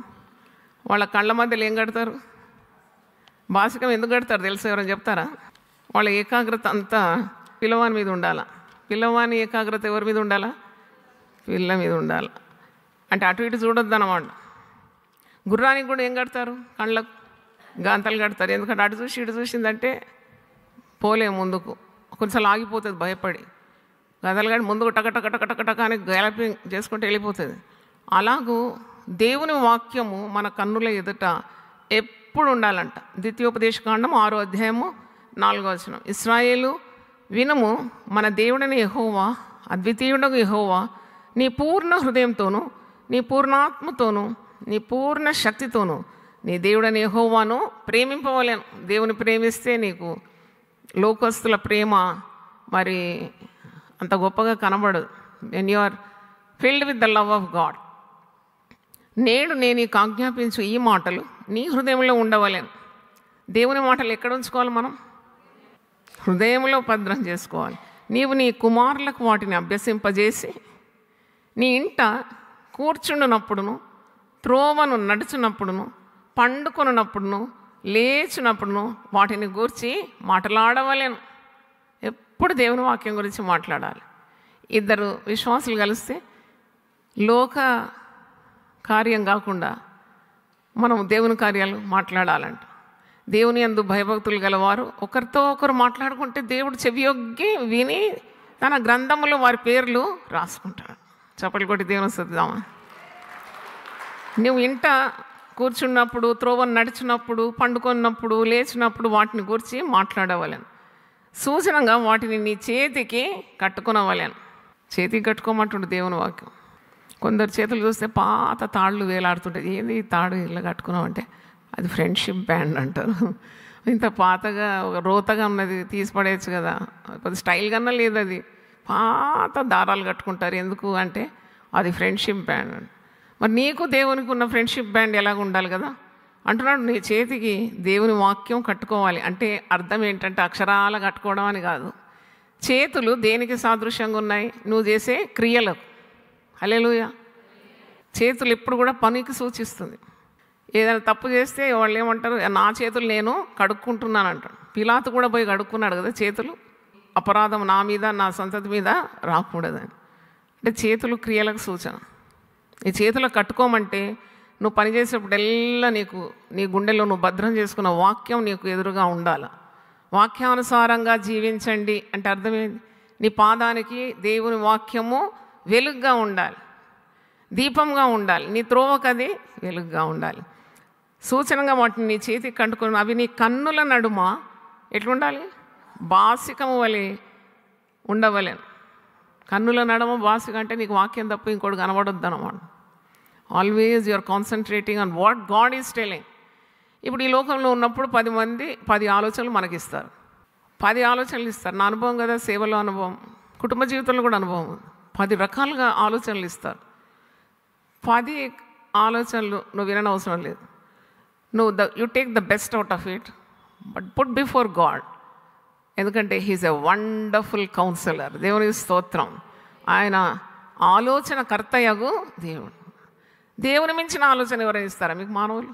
వాళ్ళ కళ్ళ మధ్యలో ఏం కడతారు? బాసికం ఎందుకు కడతారు తెలుసు? ఎవరైనా చెప్తారా? వాళ్ళ ఏకాగ్రత అంతా పిల్లవాని మీద ఉండాలా. పిల్లవాని ఏకాగ్రత ఎవరి మీద ఉండాలా? పిల్ల మీద ఉండాలి. అంటే అటు ఇటు చూడొద్దు అన్నమాట. గుర్రానికి కూడా ఏం కడతారు? కళ్ళకు గాంతలు కడతారు. ఎందుకంటే అటు చూసి ఇటు చూసిందంటే పోలే ముందుకు, కొంచెం ఆగిపోతుంది భయపడి. గదలు కానీ ముందుకు టక అని గ్యాలపింగ్ చేసుకుంటూ వెళ్ళిపోతుంది. అలాగూ దేవుని వాక్యము మన కన్నుల ఎదుట ఎప్పుడు ఉండాలంట. ద్వితీయోపదేశకాండం 6వ అధ్యాయము 4వ వచనం. ఇశ్రాయేలు వినుము, మన దేవుడని యెహోవా, అద్వితీయుడగు యెహోవా, నీ పూర్ణ హృదయంతోనూ, నీ పూర్ణాత్మతోనూ, నీ పూర్ణ శక్తితోనూ నీ దేవుడని యెహోవాను ప్రేమింపవలేను. దేవుని ప్రేమిస్తే నీకు లోకస్తుల ప్రేమ మరి అంత గొప్పగా కనబడదు. When you are filled with the love of God. నేను నీకు ఆజ్ఞాపించు ఈ మాటలు నీ హృదయంలో ఉండవలేను. దేవుని మాటలు ఎక్కడ ఉంచుకోవాలి? మనం హృదయంలో భద్రం చేసుకోవాలి. నీవు నీ కుమారులకు వాటిని అభ్యసింపజేసి నీ ఇంట కూర్చుండునప్పుడును, త్రోవను నడుచున్నప్పుడును, పండుకొనున్నప్పుడును, లేచినప్పుడును వాటిని గూర్చి మాట్లాడవలేను. ఎప్పుడు దేవుని వాక్యం గురించి మాట్లాడాలి. ఇద్దరు విశ్వాసులు కలిస్తే లోక కార్యం కాకుండా మనం దేవుని కార్యాలు మాట్లాడాలంట. దేవుని యందు భయభక్తులు గలవారు ఒకరితో ఒకరు మాట్లాడుకుంటే దేవుడు చెవియొగ్గి విని తన గ్రంథములో వారి పేర్లు రాసుకుంటాడు. చప్పట్లు కొట్టి దేవుని స్తుతిద్దామా. నువ్వు ఇంట కూర్చున్నప్పుడు, త్రోవను నడిచినప్పుడు, పండుకున్నప్పుడు, లేచినప్పుడు వాటిని గురించి మాట్లాడవలేను. సూచనంగా వాటిని నీ చేతికి కట్టుకునవలేను. చేతికి కట్టుకోమంటుండే దేవుని వాక్యం. కొందరు చేతులు చూస్తే పాత తాళ్ళు వేలాడుతుంటాయి. ఏది తాడు ఇలా కట్టుకున్నామంటే అది ఫ్రెండ్షిప్ బ్యాండ్ అంటారు. ఇంత పాతగా రోతగా ఉన్నది తీసి పడేయచ్చు కదా, కొద్ది స్టైల్గానే లేదు. అది పాత దారాలు కట్టుకుంటారు. ఎందుకు అంటే అది ఫ్రెండ్షిప్ బ్యాండ్. మరి నీకు దేవునికి ఉన్న ఫ్రెండ్షిప్ బ్యాండ్ ఎలాగ ఉండాలి కదా అంటున్నాడు. నీ చేతికి దేవుని వాక్యం కట్టుకోవాలి. అంటే అర్థం ఏంటంటే అక్షరాల కట్టుకోవడం అని కాదు. చేతులు దేనికి సాదృశ్యంగా ఉన్నాయి? నువ్వు చేసే క్రియలకు. హల్లెలూయా. చేతులు ఎప్పుడు కూడా పనికి సూచిస్తుంది. ఏదైనా తప్పు చేస్తే వాళ్ళు ఏమంటారు? నా చేతులు నేను కడుక్కుంటున్నాను అంటాడు. పిలాతు కూడా పోయి కడుక్కున్నాడు కదా చేతులు. అపరాధం నా మీద, నా సంతతి మీద రాకూడదని. అంటే చేతులు క్రియలకు సూచన. ఈ చేతులకు కట్టుకోమంటే నువ్వు పనిచేసేప్పుడల్లా నీ గుండెలో నువ్వు భద్రం చేసుకున్న వాక్యం నీకు ఎదురుగా ఉండాలి. వాక్యానుసారంగా జీవించండి అంటే అర్థమేంటి? నీ పాదానికి దేవుని వాక్యము వెలుగుగా ఉండాలి, దీపంగా ఉండాలి. నీ త్రోవకది వెలుగుగా ఉండాలి. సూచనగా వాటిని నీ చేతికి కంటుకొని అవి నీ కన్నుల నడుమ ఎట్లుండాలి? బాసికము వలె ఉండవలేను. కన్నుల నడుమ బాసిక అంటే నీకు వాక్యం తప్ప ఇంకోటి కనబడొద్దు అన్నమాట. Always you are concentrating on what God is telling. ఇప్పుడు ఈ లోకంలో ఉన్నప్పుడు 10 మంది 10 ఆలోచనలు మనకిస్తారు. 10 ఆలోచనలు ఇస్తారు. నా అనుభవం కదా, సేవలో అనుభవం, కుటుంబ జీవితంలో కూడా అనుభవం. 10 రకాలుగా ఆలోచనలు ఇస్తారు. 10 ఆలోచనలు నువ్వు విననవసరం లేదు. You take the best out of it, but put before God. ఎందుకంటే హీఈస్ ఎ వండర్ఫుల్ కౌన్సిలర్. దేవుని స్తోత్రం. ఆయన ఆలోచనకర్తయగు దేవుడు. దేవుని మించిన ఆలోచన ఎవరైనా ఇస్తారా మీకు మానవులు?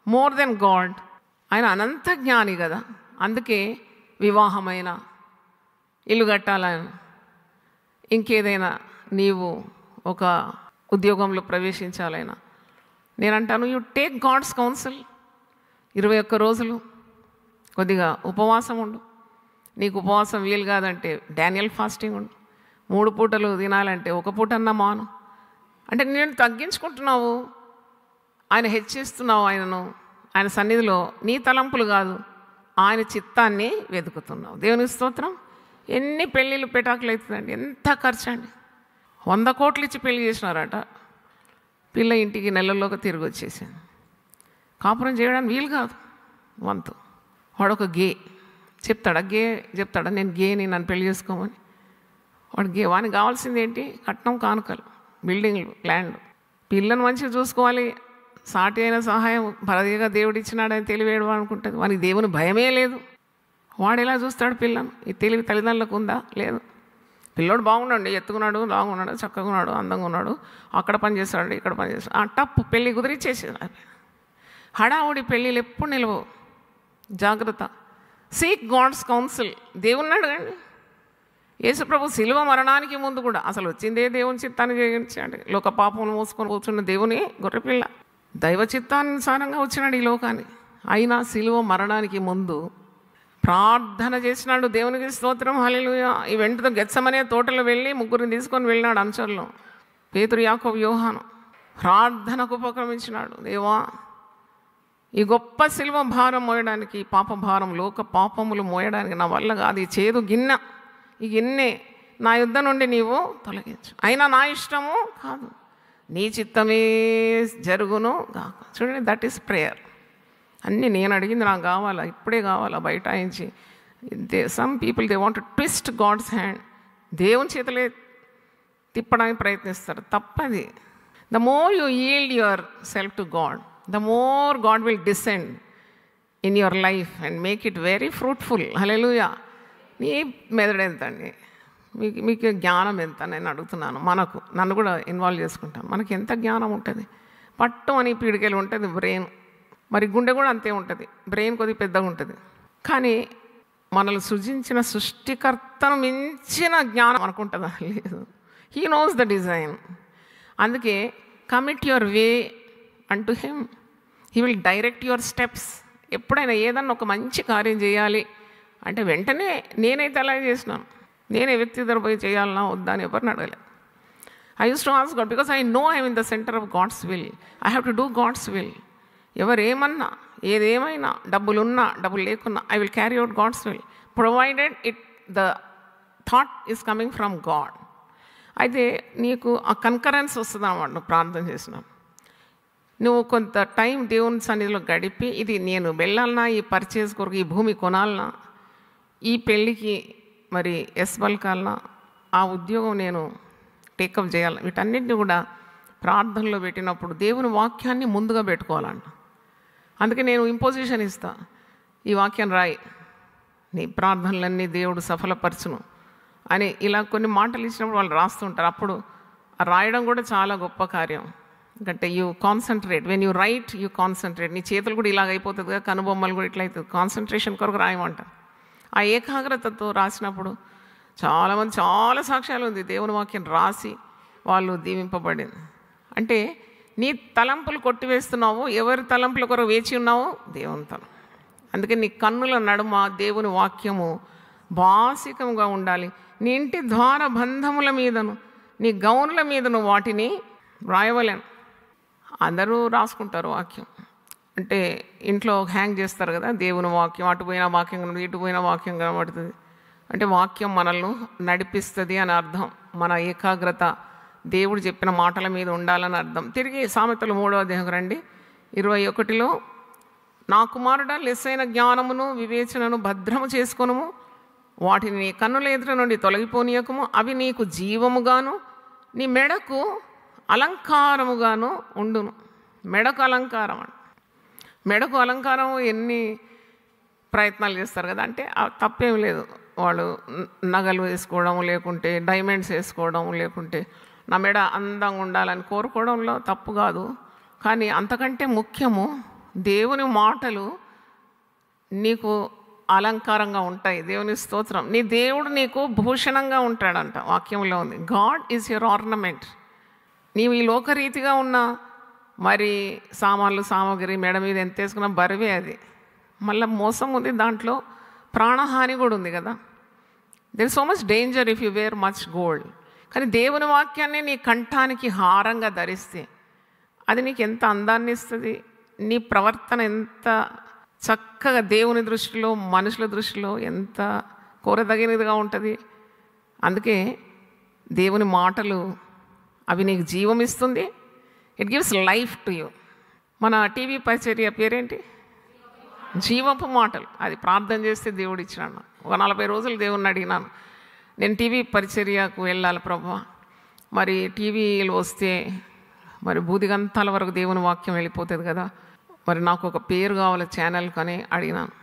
More than God. ఆయన అనంత జ్ఞాని కదా. అందుకే వివాహమైన, ఇల్లు కట్టాలని, ఇంకేదైనా నీవు ఒక ఉద్యోగంలో ప్రవేశించాలైనా నేనంటాను, యు టేక్ గాడ్స్ కౌన్సిల్. 21 రోజులు కొద్దిగా ఉపవాసం ఉండు. నీకు ఉపవాసం వీలు కాదంటే డానియల్ ఫాస్టింగ్ ఉండు. 3 పూటలు తినాలంటే 1 పూటన్నా మాను. అంటే నేను తగ్గించుకుంటున్నావు, ఆయన హెచ్చిస్తున్నావు ఆయనను. ఆయన సన్నిధిలో నీ తలంపులు కాదు, ఆయన చిత్తాన్ని వెతుకుతున్నావు. దేవునికి స్తోత్రం. ఎన్ని పెళ్ళిళ్ళు పెటాకులు అవుతుందండి, ఎంత ఖర్చు అండి. 100 కోట్లు ఇచ్చి పెళ్లి చేసినారట. పిల్ల ఇంటికి నెలల్లోకి తిరిగి వచ్చేసాను. కాపురం చేయడానికి వీలు కాదు. వంతు వాడొక గే చెప్తాడా నేను గేని, నన్ను పెళ్లి చేసుకోమని? వాడు గే. వానికి కావాల్సింది ఏంటి? కట్నం, కానుకలు, బిల్డింగ్లు, ల్యాండ్. పిల్లను మంచిగా చూసుకోవాలి. సాటి అయిన సహాయం భరదిగా దేవుడు ఇచ్చినాడని తెలివేడు అనుకుంటుంది. వానికి దేవుని భయమే లేదు. వాడు ఎలా చూస్తాడు పిల్లను? ఈ తెలివి తల్లిదండ్రులకు ఉందా? లేదు. పిల్లోడు బాగున్నాడు, ఎత్తుకున్నాడు, లాగున్నాడు, చక్కగా ఉన్నాడు, అందంగా ఉన్నాడు, అక్కడ పని చేస్తాడు, ఇక్కడ పని చేస్తాడు, ఆ టప్పు పెళ్ళి కుదిరిచ్చేసేది. హడావుడి పెళ్ళిళ్ళు ఎప్పుడు నిలవవు. జాగ్రత్త. Seek God's counsel. దేవుణ్ణి అడగండి. యేసుప్రభు శిలువ మరణానికి ముందు కూడా అసలు వచ్చిందే దేవుని చిత్తాన్ని చేయించాడు. లోక పాపములు మోసుకొని కూర్చున్న దేవుని గొర్రెపిల్ల దైవ చిత్తానుసారంగా వచ్చినాడు ఈ లోకానికి. అయినా శిలువ మరణానికి ముందు ప్రార్థన చేసినాడు. దేవునికి స్తోత్రం, హల్లెలూయా. ఈ వెంటనే గెత్సమనే తోటలో వెళ్ళి 3 తీసుకొని వెళ్ళినాడు అనుచరులు, పేతురు, యాకోబు, యోహాను. ప్రార్థనకు ఉపక్రమించినాడు. దేవా, ఈ గొప్ప శిలువ భారం మోయడానికి, పాప భారం, లోక పాపములు మోయడానికి నా వల్ల కాదు. ఈ చేదు గిన్నె, ఈ గిన్నె నా యుద్ధ నుండి నీవు తొలగించు. అయినా నా ఇష్టము కాదు, నీ చిత్తమే జరుగును కాక. చూడండి, దట్ ఈస్ ప్రేయర్. అన్నీ నేను అడిగింది నాకు కావాలా, ఇప్పుడే కావాలా, బైఠాయించి. Some people they want to twist God's hand. దేవుని చేతులే తిప్పడానికి ప్రయత్నిస్తారు. తప్పది. The more you yield yourself to God, the more God will descend in your life and make it very fruitful. హల్లెలూయా. నీ మెదడు ఎంత అండి? మీకు జ్ఞానం ఎంత? నేను అడుగుతున్నాను. నన్ను కూడా ఇన్వాల్వ్ చేసుకుంటాను. మనకి ఎంత జ్ఞానం ఉంటుంది? పట్టు అని పీడికలు ఉంటుంది బ్రెయిన్. మరి గుండె కూడా అంతే ఉంటుంది. బ్రెయిన్ కొద్దిగా పెద్దగా ఉంటుంది. కానీ మనల్ని సృజించిన సృష్టికర్తను మించిన జ్ఞానం అనుకుంటుందా? లేదు. He knows the design. అందుకే కమిట్ యువర్ వే అంటూ him. He will direct your steps. ఎప్పుడైనా ఏదన్నా ఒక మంచి కార్యం చేయాలి అంటే వెంటనే నేనైతే అలాగే చేసినాను. నేనే వ్యక్తి దగ్గర పోయి చేయాలన్నా వద్దా అని ఎవరిని అడగలే. I use to ask God because I know I'm in the centre of God's will. I have to do God's will. ఎవరేమన్నా, ఏదేమైనా, డబ్బులున్నా డబ్బులు లేకున్నా, I will carry out God's will provided the thought is coming from God. అయితే నీకు ఆ concurrence వస్తుంది అన్నమాట. నువ్వు ప్రార్థన చేసినావు, నువ్వు కొంత టైం దేవుని సన్నిధిలో గడిపి, ఇది నేను వెళ్ళాలన్నా, ఈ పర్చేజ్ కొరకు ఈ భూమి కొనాలన్నా, ఈ పెళ్ళికి మరి పలకాలన్నా, ఆ ఉద్యోగం నేను టేకప్ చేయాలి, వీటన్నిటిని కూడా ప్రార్థనలో పెట్టినప్పుడు దేవుని వాక్యాన్ని ముందుగా పెట్టుకోవాలంట. అందుకే నేను ఇంపోజిషన్ ఇస్తా, ఈ వాక్యం రాయి, నీ ప్రార్థనలన్నీ దేవుడు సఫలపరచును అని ఇలా కొన్ని మాటలు ఇచ్చినప్పుడు వాళ్ళు రాస్తుంటారు. అప్పుడు రాయడం కూడా చాలా గొప్ప కార్యం. ఎందుకంటే you concentrate. When you right you concentrate. నీ చేతులు కూడా ఇలాగ అయిపోతుంది కదా, కనుబొమ్మలు కూడా ఇట్లా అవుతుంది. కాన్సన్ట్రేషన్ కొరకు రాయమంట. ఆ ఏకాగ్రతతో రాసినప్పుడు చాలామంది చాలా సాక్ష్యాలు ఉంది. దేవుని వాక్యం రాసి వాళ్ళు దీవింపబడింది. అంటే నీ తలంపులు కొట్టివేస్తున్నావు. ఎవరి తలంపుల కొరకు వేచి ఉన్నావు? దేవుని తలం. అందుకే నీ కన్నుల నడుమ దేవుని వాక్యము బాసికంగా ఉండాలి. నీ ఇంటి ద్వార బంధముల మీదను నీ గౌనుల మీదను వాటిని రాయవలేను. అందరూ రాసుకుంటారు వాక్యం. అంటే ఇంట్లో హ్యాంగ్ చేస్తారు కదా దేవుని వాక్యం. అటు పోయిన వాక్యం కనబడుతుంది, ఇటు పోయిన వాక్యం కనబడుతుంది. అంటే వాక్యం మనల్ని నడిపిస్తుంది అని అర్థం. మన ఏకాగ్రత దేవుడు చెప్పిన మాటల మీద ఉండాలని అర్థం. తిరిగి సామెతలు 3వ అధ్యాయం రండి. 21లో, నా కుమారుడా, లెస్సైన జ్ఞానమును వివేచనను భద్రము చేసుకొనుము, వాటిని నీ కన్నుల ఎదుట నుండి తొలగిపోనీయకము, అవి నీకు జీవముగాను నీ మెడకు అలంకారముగాను ఉండును. మెడకు అలంకారం అండి. మెడకు అలంకారం ఎన్ని ప్రయత్నాలు చేస్తారు కదా. అంటే తప్పేం లేదు. వాళ్ళు నగలు వేసుకోవడం, లేకుంటే డైమండ్స్ వేసుకోవడం, లేకుంటే నా మెడ అందంగా ఉండాలని కోరుకోవడంలో తప్పు కాదు. కానీ అంతకంటే ముఖ్యము దేవుని మాటలు నీకు అలంకారంగా ఉంటాయి. దేవుని స్తోత్రం. నీ దేవుడు నీకు భూషణంగా ఉంటాడంట, వాక్యంలో ఉంది. God is your ornament. నీవు ఈ లోకరీతిగా ఉన్న మరి సామాన్లు సామాగ్రి మెడ మీద ఎంత వేసుకున్నా బరువే అది. మళ్ళీ మోసం ఉంది దాంట్లో, ప్రాణహాని కూడా ఉంది కదా. There is so much danger if you wear much gold. కానీ దేవుని వాక్యాన్ని నీ కంఠానికి హారంగా ధరిస్తే అది నీకు ఎంత అందాన్ని ఇస్తుంది. నీ ప్రవర్తన ఎంత చక్కగా దేవుని దృష్టిలో, మనుషుల దృష్టిలో ఎంత కోరదగినదిగా ఉంటుంది. అందుకే దేవుని మాటలు అవి నీకు జీవం ఇస్తుంది. It gives life to you. మన టీవీ పరిచర్య పేరేంటి? జీవపు మాటలు. అది ప్రార్థన చేస్తే దేవుడు ఇచ్చినాడు. ఒక 40 రోజులు దేవుణ్ణి అడిగినాను, నేను టీవీ పరిచర్యకు వెళ్ళాలి ప్రభువా, మరి టీవీలో వస్తే మరి బూదిగంతాల వరకు దేవుని వాక్యం వెళ్ళిపోతుంది కదా, మరి నాకు ఒక పేరు కావాలి ఛానల్ అని అడిగినాను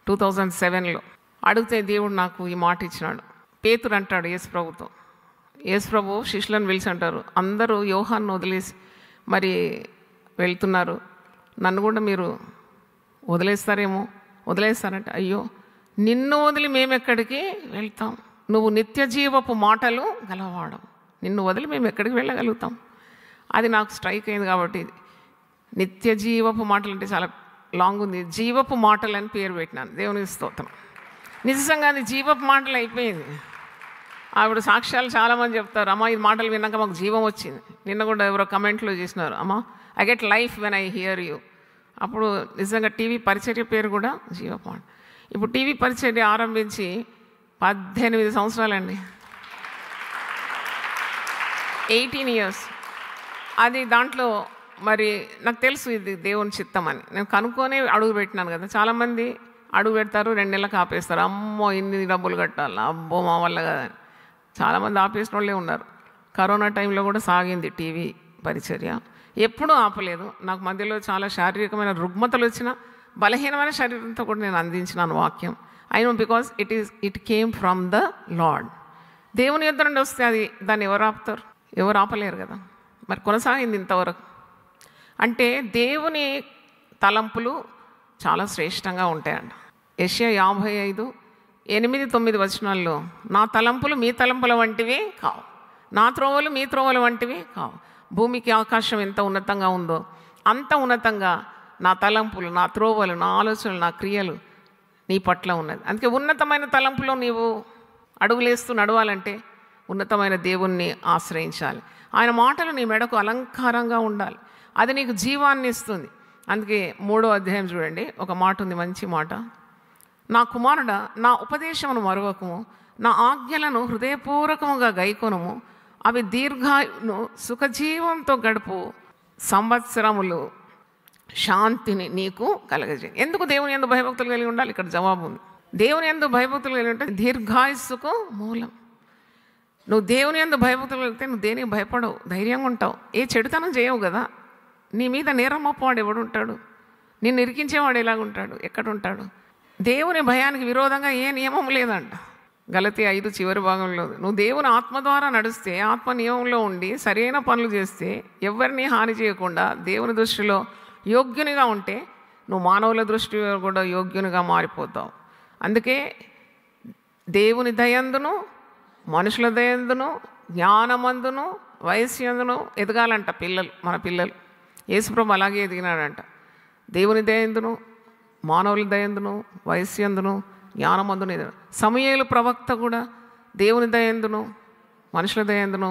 2007లో. అడిగితే దేవుడు నాకు ఈ మాట ఇచ్చినాడు. పేతురు అంటాడు యేసు ప్రభుతో, యేసు ప్రభు శిష్యులను పిలిచి అంటారు, అందరూ యోహాన్ని వదిలేసి మరి వెళ్తున్నారు, నన్ను కూడా మీరు వదిలేస్తారేమో. వదిలేస్తారంటే, అయ్యో నిన్ను వదిలి మేము ఎక్కడికి వెళ్తాం, నువ్వు నిత్య జీవపు మాటలు గలవాడం, నిన్ను వదిలి మేము ఎక్కడికి వెళ్ళగలుగుతాం. అది నాకు స్ట్రైక్ అయింది. కాబట్టి నిత్య జీవపు మాటలు అంటే చాలా లాంగ్ ఉంది, జీవపు మాటలు అని పేరు పెట్టినాను. దేవునికి స్తోత్రం. నిజంగా అది జీవపు మాటలు అయిపోయింది. ఆవిడ సాక్ష్యాలు చాలామంది చెప్తారు, అమ్మ ఈ మాటలు విన్నాక మాకు జీవం వచ్చింది. నిన్న కూడా ఎవరో కమెంట్లో చేసినారు, అమ్మ I get life when I here you. అప్పుడు నిజంగా టీవీ పరిచర్య పేరు కూడా జీవపు మాట. ఇప్పుడు టీవీ పరిచర్య ఆరంభించి 18 సంవత్సరాలండి, 18 years. అది దాంట్లో మరి నాకు తెలుసు ఇది దేవుని చిత్తం అని. నేను కనుక్కొని అడుగు పెట్టినాను కదా. చాలామంది అడుగు పెడతారు, 2 నెలలకు ఆపేస్తారు. అమ్మో ఇన్ని డబ్బులు కట్టాలి, అబ్బో మా వల్ల కదా అని. చాలామంది ఆపేసిన వాళ్ళే ఉన్నారు. కరోనా టైంలో కూడా సాగింది టీవీ పరిచర్య, ఎప్పుడూ ఆపలేదు. నాకు మధ్యలో చాలా శారీరకమైన రుగ్మతలు వచ్చిన బలహీనమైన శరీరంతో కూడా నేను అందించినాను వాక్యం. I know because it came from the lord. దేవుని యొద్ద నుండి వస్తే అది దాన్ని ఎవరు ఆపుతారు? ఎవరు ఆపలేరు కదా. మరి కొనసాగింది ఇంతవరకు. అంటే దేవుని తలంపులు చాలా శ్రేష్టంగా ఉంటాయంట. యెషయా 55:8-9 వచనాల్లో, నా తలంపులు మీ తలంపుల వంటివి కావు, నా త్రోవలు మీ త్రోవల వంటివి కావు. భూమికి ఆకాశం ఎంత ఉన్నతంగా ఉందో అంత ఉన్నతంగా నా తలంపులు, నా త్రోవలు, నా ఆలోచనలు, నా క్రియలు నీ పట్ల ఉన్నది. అందుకే ఉన్నతమైన తలంపులో నీవు అడుగులేస్తూ నడవాలంటే ఉన్నతమైన దేవుణ్ణి ఆశ్రయించాలి. ఆయన మాటలు నీ మెడకు అలంకారంగా ఉండాలి. అది నీకు జీవాన్ని ఇస్తుంది. అందుకే 3వ అధ్యాయం చూడండి, ఒక మాట ఉంది, మంచి మాట. నా కుమారుడా, నా ఉపదేశమును మరువకము, నా ఆజ్ఞలను హృదయపూర్వకముగా గైకొనుము, అవి దీర్ఘాయును సుఖజీవంతో గడుపు సంవత్సరములు శాంతిని నీకు కలగజేయి. ఎందుకు దేవుని యందు భయభక్తులు కలిగి ఉండాలి? ఇక్కడ జవాబు ఉంది. దేవుని యందు భయభక్తులు కలిగి ఉంటే దీర్ఘాయుస్సుకు మూలం. నువ్వు దేవుని యందు భయభక్తులు కలిగితే నువ్వు దేనికి భయపడవు, ధైర్యంగా ఉంటావు. ఏ చెడుతనం చేయవు కదా. నీ మీద నేరం మోపవాడు ఎవడు ఉంటాడు? నిన్ను ఇరికించేవాడు ఎలాగుంటాడు? ఎక్కడుంటాడు? దేవుని భయానికి విరోధంగా ఏ నియమం లేదంట. గలతీ 5 చివరి భాగంలో, నువ్వు దేవుని ఆత్మ ద్వారా నడిస్తే, ఆత్మ నియమంలో ఉండి సరైన పనులు చేస్తే, ఎవరిని హాని చేయకుండా దేవుని దృష్టిలో యోగ్యునిగా ఉంటే, నువ్వు మానవుల దృష్టిలో కూడా యోగ్యునిగా మారిపోతావు. అందుకే దేవుని దయందును, మనుషుల దయందును, జ్ఞానమందును, వయస్యందును ఎదగాలంట పిల్లలు. మన పిల్లలు యేసుప్రభు అలాగే ఎదిగినాడంట. దేవుని దయందును, మానవుల దయందును, వయస్యందును, జ్ఞానమందును ఎదిగిన. సమూయేలు ప్రవక్త కూడా దేవుని దయందును, మనుషుల దయందును,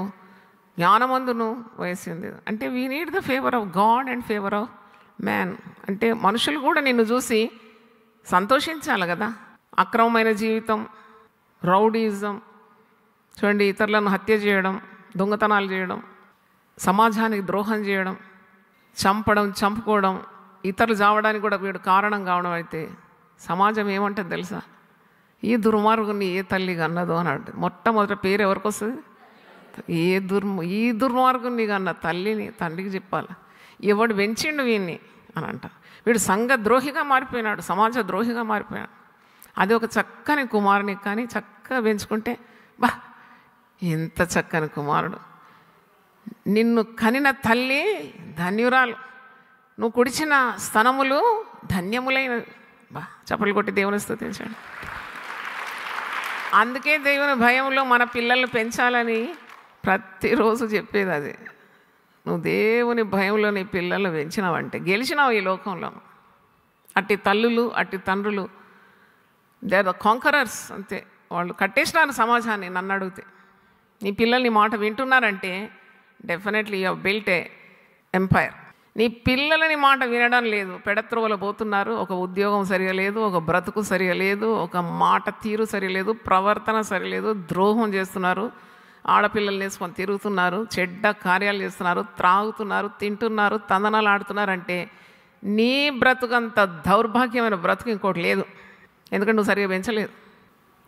జ్ఞానమందును, వయస్యందు. అంటే we need the favour of God and favour of man. అంటే మనుషులు కూడా నిన్ను చూసి సంతోషించాలి కదా. అక్రమమైన జీవితం, రౌడీజం చూడండి, ఇతరులను హత్య చేయడం, దొంగతనాలు చేయడం, సమాజానికి ద్రోహం చేయడం, చంపడం, చంపుకోవడం, ఇతరులు చావడానికి కూడా వీడు కారణం కావడం అయితే సమాజం ఏమంటుంది తెలుసా? ఈ దుర్మార్గుని ఏ తల్లిగా అన్నదో అని అంటుంది. మొట్టమొదటి పేరు ఎవరికి వస్తుంది? ఈ దుర్మార్గుని అన్న తల్లిని, తండ్రికి చెప్పాలి. ఎవడు పెంచిండు వీడిని అని అంట. వీడు సంఘ ద్రోహిగా మారిపోయినాడు, సమాజ ద్రోహిగా మారిపోయాడు. అది ఒక చక్కని కుమారునికి కానీ చక్కగా పెంచుకుంటే బా ఎంత చక్కని కుమారుడు, నిన్ను కనిన తల్లి ధన్యురాలు, నువ్వు కుడిచిన స్తనములు ధన్యములైన. బా చప్పలు కొట్టి దేవుని స్తుతించండి. అందుకే దేవుని భయంలో మన పిల్లల్ని పెంచాలని ప్రతిరోజు చెప్పేది అది. నువ్వు దేవుని భయంలో నీ పిల్లల్ని పెంచినావంటే గెలిచినావు ఈ లోకంలో. అట్టి తల్లులు అట్టి తండ్రులు దే ఆర్ ద కాంకరర్స్, అంతే. వాళ్ళు కట్టేసినారు సమాజాన్ని. నన్ను అడిగితే నీ పిల్లల్ని మాట వింటున్నారంటే definitely you built a empire. నీ పిల్లలని మాట వినడం లేదు, పెడత్రోవలో పోతున్నారు. ఒక ఉద్యోగం సరిగా లేదు, ఒక బ్రతుకు సరిగా లేదు, ఒక మాట తీరు సరిగా లేదు, ప్రవర్తన సరిలేదు, ద్రోహం చేస్తున్నారు, ఆడపిల్లల్ని వేసుకొని తిరుగుతున్నారు, చెడ్డ కార్యాలు చేస్తున్నారు, త్రాగుతున్నారు, తింటున్నారు, తందనాలు ఆడుతున్నారంటే నీ బ్రతుకంత దౌర్భాగ్యమైన బ్రతుకు ఇంకోటి లేదు. ఎందుకంటే నువ్వు సరిగా పెంచలేదు.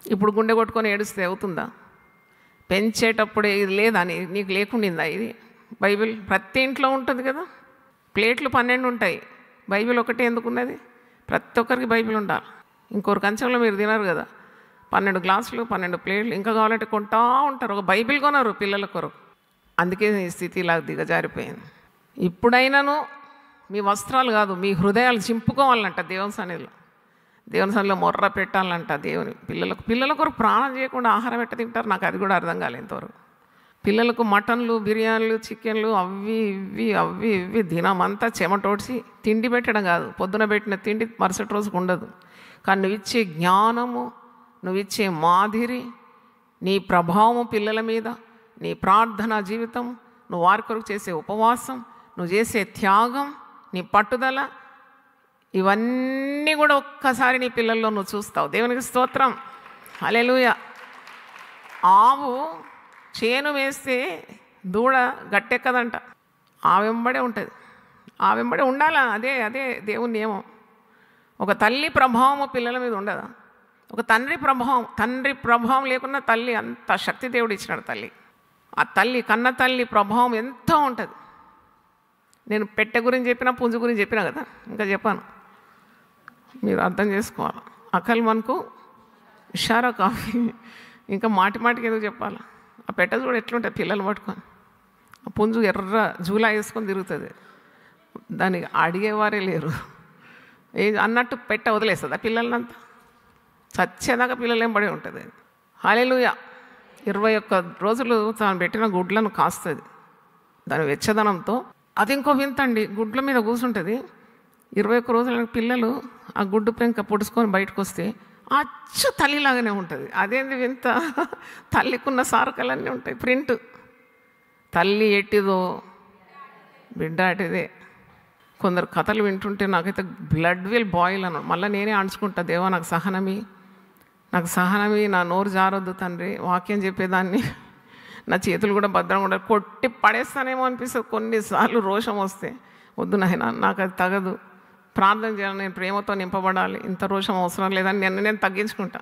ఇప్పుడు గుండె కొట్టుకొని ఏడుస్తే అవుతుందా? పెంచేటప్పుడే ఇది లేదా, నీకు లేకుండిందా? ఇది బైబిల్ ప్రతి ఇంట్లో ఉంటుంది కదా. ప్లేట్లు 12 ఉంటాయి, బైబిల్ ఒకటే ఎందుకున్నది? ప్రతి ఒక్కరికి బైబిల్ ఉండాలి. ఇంకొక కంచంలో మీరు తినరు కదా, 12 గ్లాసులు 12 ప్లేట్లు, ఇంకా కావాలంటే కొంటా ఉంటారు. ఒక బైబిల్ కొనరు పిల్లల కొరకు. అందుకే ఈ స్థితి ఇలా దిగజారిపోయింది. ఇప్పుడైనాను మీ వస్త్రాలు కాదు, మీ హృదయాలు చింపుకోవాలంట దేవుని సన్నిధిలో. దేవుని సన్నిధిలో మొర్ర పెట్టాలంట దేవుని పిల్లల కొరకు ప్రాణం చేయకుండా ఆహారం ఎట్ట తింటారు? నాకు అది కూడా అర్థం కాలేదు ఇంతవరకు. పిల్లలకు మటన్లు, బిర్యానీలు, చికెన్లు అవి ఇవి దినమంతా చెమటోడ్చి తిండి పెట్టడం కాదు. పొద్దున పెట్టిన తిండి మరుసటి రోజుకు ఉండదు. కానీ నువ్వు ఇచ్చే జ్ఞానము, నువ్వు ఇచ్చే మాదిరి, నీ ప్రభావము పిల్లల మీద, నీ ప్రార్థనా జీవితం, నువ్వు వారి కొరకు చేసే ఉపవాసం, నువ్వు చేసే త్యాగం, నీ పట్టుదల, ఇవన్నీ కూడా ఒక్కసారి నీ పిల్లల్లో నువ్వు చూస్తావు. దేవునికి స్తోత్రం, హల్లెలూయా. ఆవు చేను వేస్తే దూడ గట్టెక్కదంట, ఆ వెంబడే ఉంటుంది, ఆ వెంబడే ఉండాలా. అదే దేవుని నియమం. ఒక తల్లి ప్రభావము పిల్లల మీద ఉండదా? ఒక తండ్రి ప్రభావం లేకున్నా తల్లి అంత శక్తి దేవుడు ఇచ్చినాడు. తల్లి, ఆ తల్లి కన్న తల్లి ప్రభావం ఎంత ఉంటుంది. నేను పెట్టె గురించి చెప్పినా, పుంజు గురించి చెప్పినా కదా, ఇంకా చెప్పాను, మీరు అర్థం చేసుకోవాలి. అకల్ మనకు ఇషారా కాఫీ, ఇంకా మాటికి ఎందుకు చెప్పాలి? ఆ పెట్టె కూడా ఎట్లుంటుంది, పిల్లలు పట్టుకొని, ఆ పుంజు ఎర్ర జూలా వేసుకొని తిరుగుతుంది, దానికి అడిగేవారే లేరు. అన్నట్టు పెట్టె వదిలేస్తుంది ఆ పిల్లలంతా, చచ్చేదాకా పిల్లలు ఏం పడి ఉంటుంది. హల్లెలూయా. 21 రోజులు తాను పెట్టిన గుడ్లను కాస్తుంది దాని వెచ్చదనంతో. అది ఇంకో వింత అండి, గుడ్ల మీద కూర్చుంటుంది. 21 రోజుల పిల్లలు ఆ గుడ్డు పెంక పొడుచుకొని బయటకు వస్తే అచ్చు తల్లిలాగానే ఉంటుంది. అదేంది వింత? తల్లికున్న సారకలన్నీ ఉంటాయి, ప్రింట్. తల్లి ఎట్టిదో బిడ్డ అటిదే. కొందరు కథలు వింటుంటే నాకైతే బ్లడ్ విల్ బాయిల్ అన్నాడు. మళ్ళీ నేనే అణుచుకుంటా, దేవా నాకు సహనమి, నా నోరు జారొద్దు తండ్రి, వాక్యం చెప్పేదాన్ని, నా చేతులు కూడా భద్రంగా ఉండాలి, కొట్టి పడేస్తానేమో అనిపిస్తుంది కొన్నిసార్లు. రోషం వస్తే వద్దు నాయన, నాకు అది తగదు, ప్రార్థన చేయాలి, నేను ప్రేమతో నింపబడాలి, ఇంత రోషం అవసరం లేదని నేను తగ్గించుకుంటా.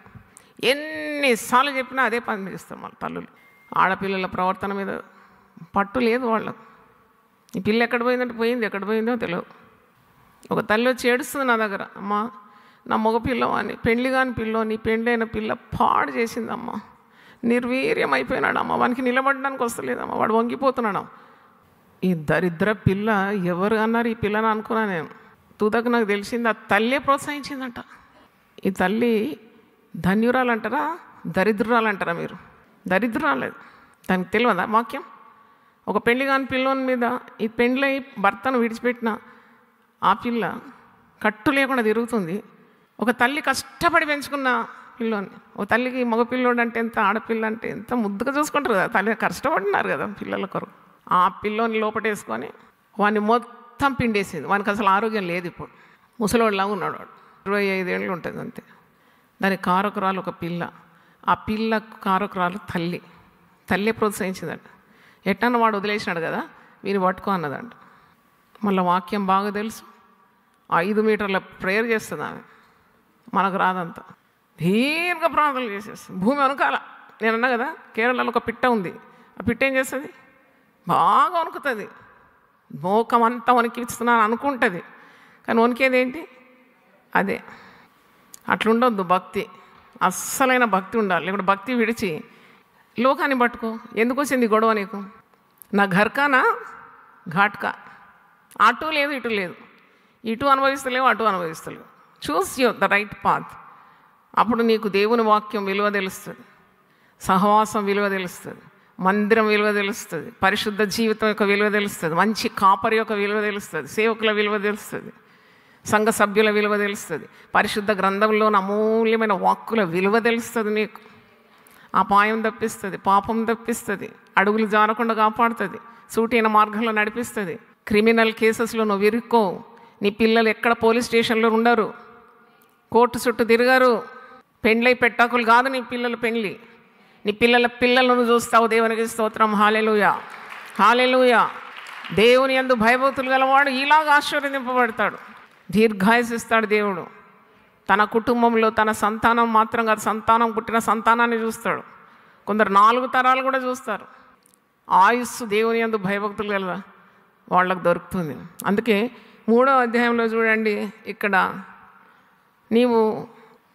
ఎన్నిసార్లు చెప్పినా అదే పని చేస్తాం మన తల్లులు. ఆడపిల్లల ప్రవర్తన మీద పట్టు లేదు వాళ్ళకు. ఈ పిల్ల ఎక్కడ పోయిందంటే పోయింది, ఎక్కడ పోయిందో తెలియదు. ఒక తల్లి వచ్చి ఏడుస్తుంది నా దగ్గర, అమ్మా నా మగ పిల్లవాని, పెండ్లి కాని పిల్లని, పెండ్లైన పిల్ల పాడు చేసిందమ్మా, నిర్వీర్యం అయిపోయినాడమ్మా, వానికి నిలబడడానికి వస్తలేదమ్మా, వాడు వంగిపోతున్నాడు. ఈ దరిద్ర పిల్ల ఎవరు అన్నారు ఈ పిల్లని అనుకున్నా నేను. తుదకు నాకు తెలిసింది ఆ తల్లే ప్రోత్సహించిందంట. ఈ తల్లి ధన్యురాలంటారా దరిద్రురాలంటారా? మీరు దరిద్రురాలేదు, దానికి తెలియదా వాక్యం? ఒక పెళ్లి కాని పిల్లోని మీద, ఈ పెండ్లై భర్తను విడిచిపెట్టిన ఆ పిల్ల కట్టు లేకుండా తిరుగుతుంది. ఒక తల్లి కష్టపడి పెంచుకున్న పిల్లోని, ఒక తల్లికి మగ పిల్లోడు అంటే ఎంత, ఆడపిల్ల అంటే ఎంత ముద్దుగా చూసుకుంటారు కదా, తల్లి కష్టపడినారు కదా పిల్లల కొరకు. ఆ పిల్లోని లోపటేసుకొని వాడిని మొత్తం పిండేసింది. వానికి అసలు ఆరోగ్యం లేదు. ఇప్పుడు ముసలోడిలాగా ఉన్నాడు వాడు, 25 ఏళ్ళు ఉంటుంది అంతే. దాని కారకురాలు ఒక పిల్ల, ఆ పిల్ల కారకురాలు తల్లి ప్రోత్సహించిందంట. ఎట్టన్న వాడు వదిలేసినాడు కదా, వీని పట్టుకో అన్నదంట. మళ్ళీ వాక్యం బాగా తెలుసు, 5 మీటర్ల ప్రేయర్ చేస్తుంది ఆమె, మనకు రాదంతా. దీర్ఘ ప్రార్థనలు చేసేస్తుంది. భూమి వణుకాల. నేను అన్నా కదా, కేరళలో ఒక పిట్ట ఉంది, ఆ పిట్ట ఏం చేస్తుంది? బాగా వణుకుతుంది, మోకం అంతా వణికిస్తున్నాను అనుకుంటుంది, కానీ వణికేది ఏంటి? అదే. అట్లుండొద్దు భక్తి. అస్సలైన భక్తి ఉండాలి. లేకుంటే భక్తి విడిచి లోకాన్ని పట్టుకో. ఎందుకు వచ్చింది గొడవ నీకు? నా ఘర్కానా ఘాట్కా, అటు లేదు ఇటు లేదు, ఇటు అనుభవిస్తలేవు అటు అనుభవిస్తలేవు. Choose the right path. అప్పుడు నీకు దేవుని వాక్యం విలువ తెలుస్తుంది, సహవాసం విలువ తెలుస్తుంది, మందిరం విలువ తెలుస్తుంది, పరిశుద్ధ జీవితం యొక్క విలువ తెలుస్తుంది, మంచి కాపరి యొక్క విలువ తెలుస్తుంది, సేవకుల విలువ తెలుస్తుంది, సంఘ సభ్యుల విలువ తెలుస్తుంది, పరిశుద్ధ గ్రంథంలోని అమూల్యమైన వాక్కుల విలువ తెలుస్తుంది. నీకు అపాయం తప్పిస్తుంది, పాపం తప్పిస్తుంది, అడుగులు జారకుండా కాపాడుతుంది, సూటైన మార్గంలో నడిపిస్తుంది. క్రిమినల్ కేసెస్లో నువ్వు ఇరుక్కో. నీ పిల్లలు ఎక్కడ పోలీస్ స్టేషన్లో ఉండరు, కోర్టు చుట్టూ తిరగరు. పెండ్లై పెట్టాకులు కాదు నీ పిల్లల పెండ్లి. నీ పిల్లలను చూస్తావు. దేవునికి స్తోత్రం. హల్లెలూయా, హల్లెలూయా. దేవుని యందు భయభక్తులు గలవాడు ఇలాగ ఆశీర్వదింపబడతాడు. దీర్ఘాయుసిస్తాడు దేవుడు. తన కుటుంబంలో తన సంతానం మాత్రం కాదు, సంతానం పుట్టిన సంతానాన్ని చూస్తాడు. కొందరు 4 తరాలు కూడా చూస్తారు. ఆయుస్సు దేవుని యందు భయభక్తులు గల వాళ్ళకు దొరుకుతుంది. అందుకే 3వ అధ్యాయంలో చూడండి, ఇక్కడ నీవు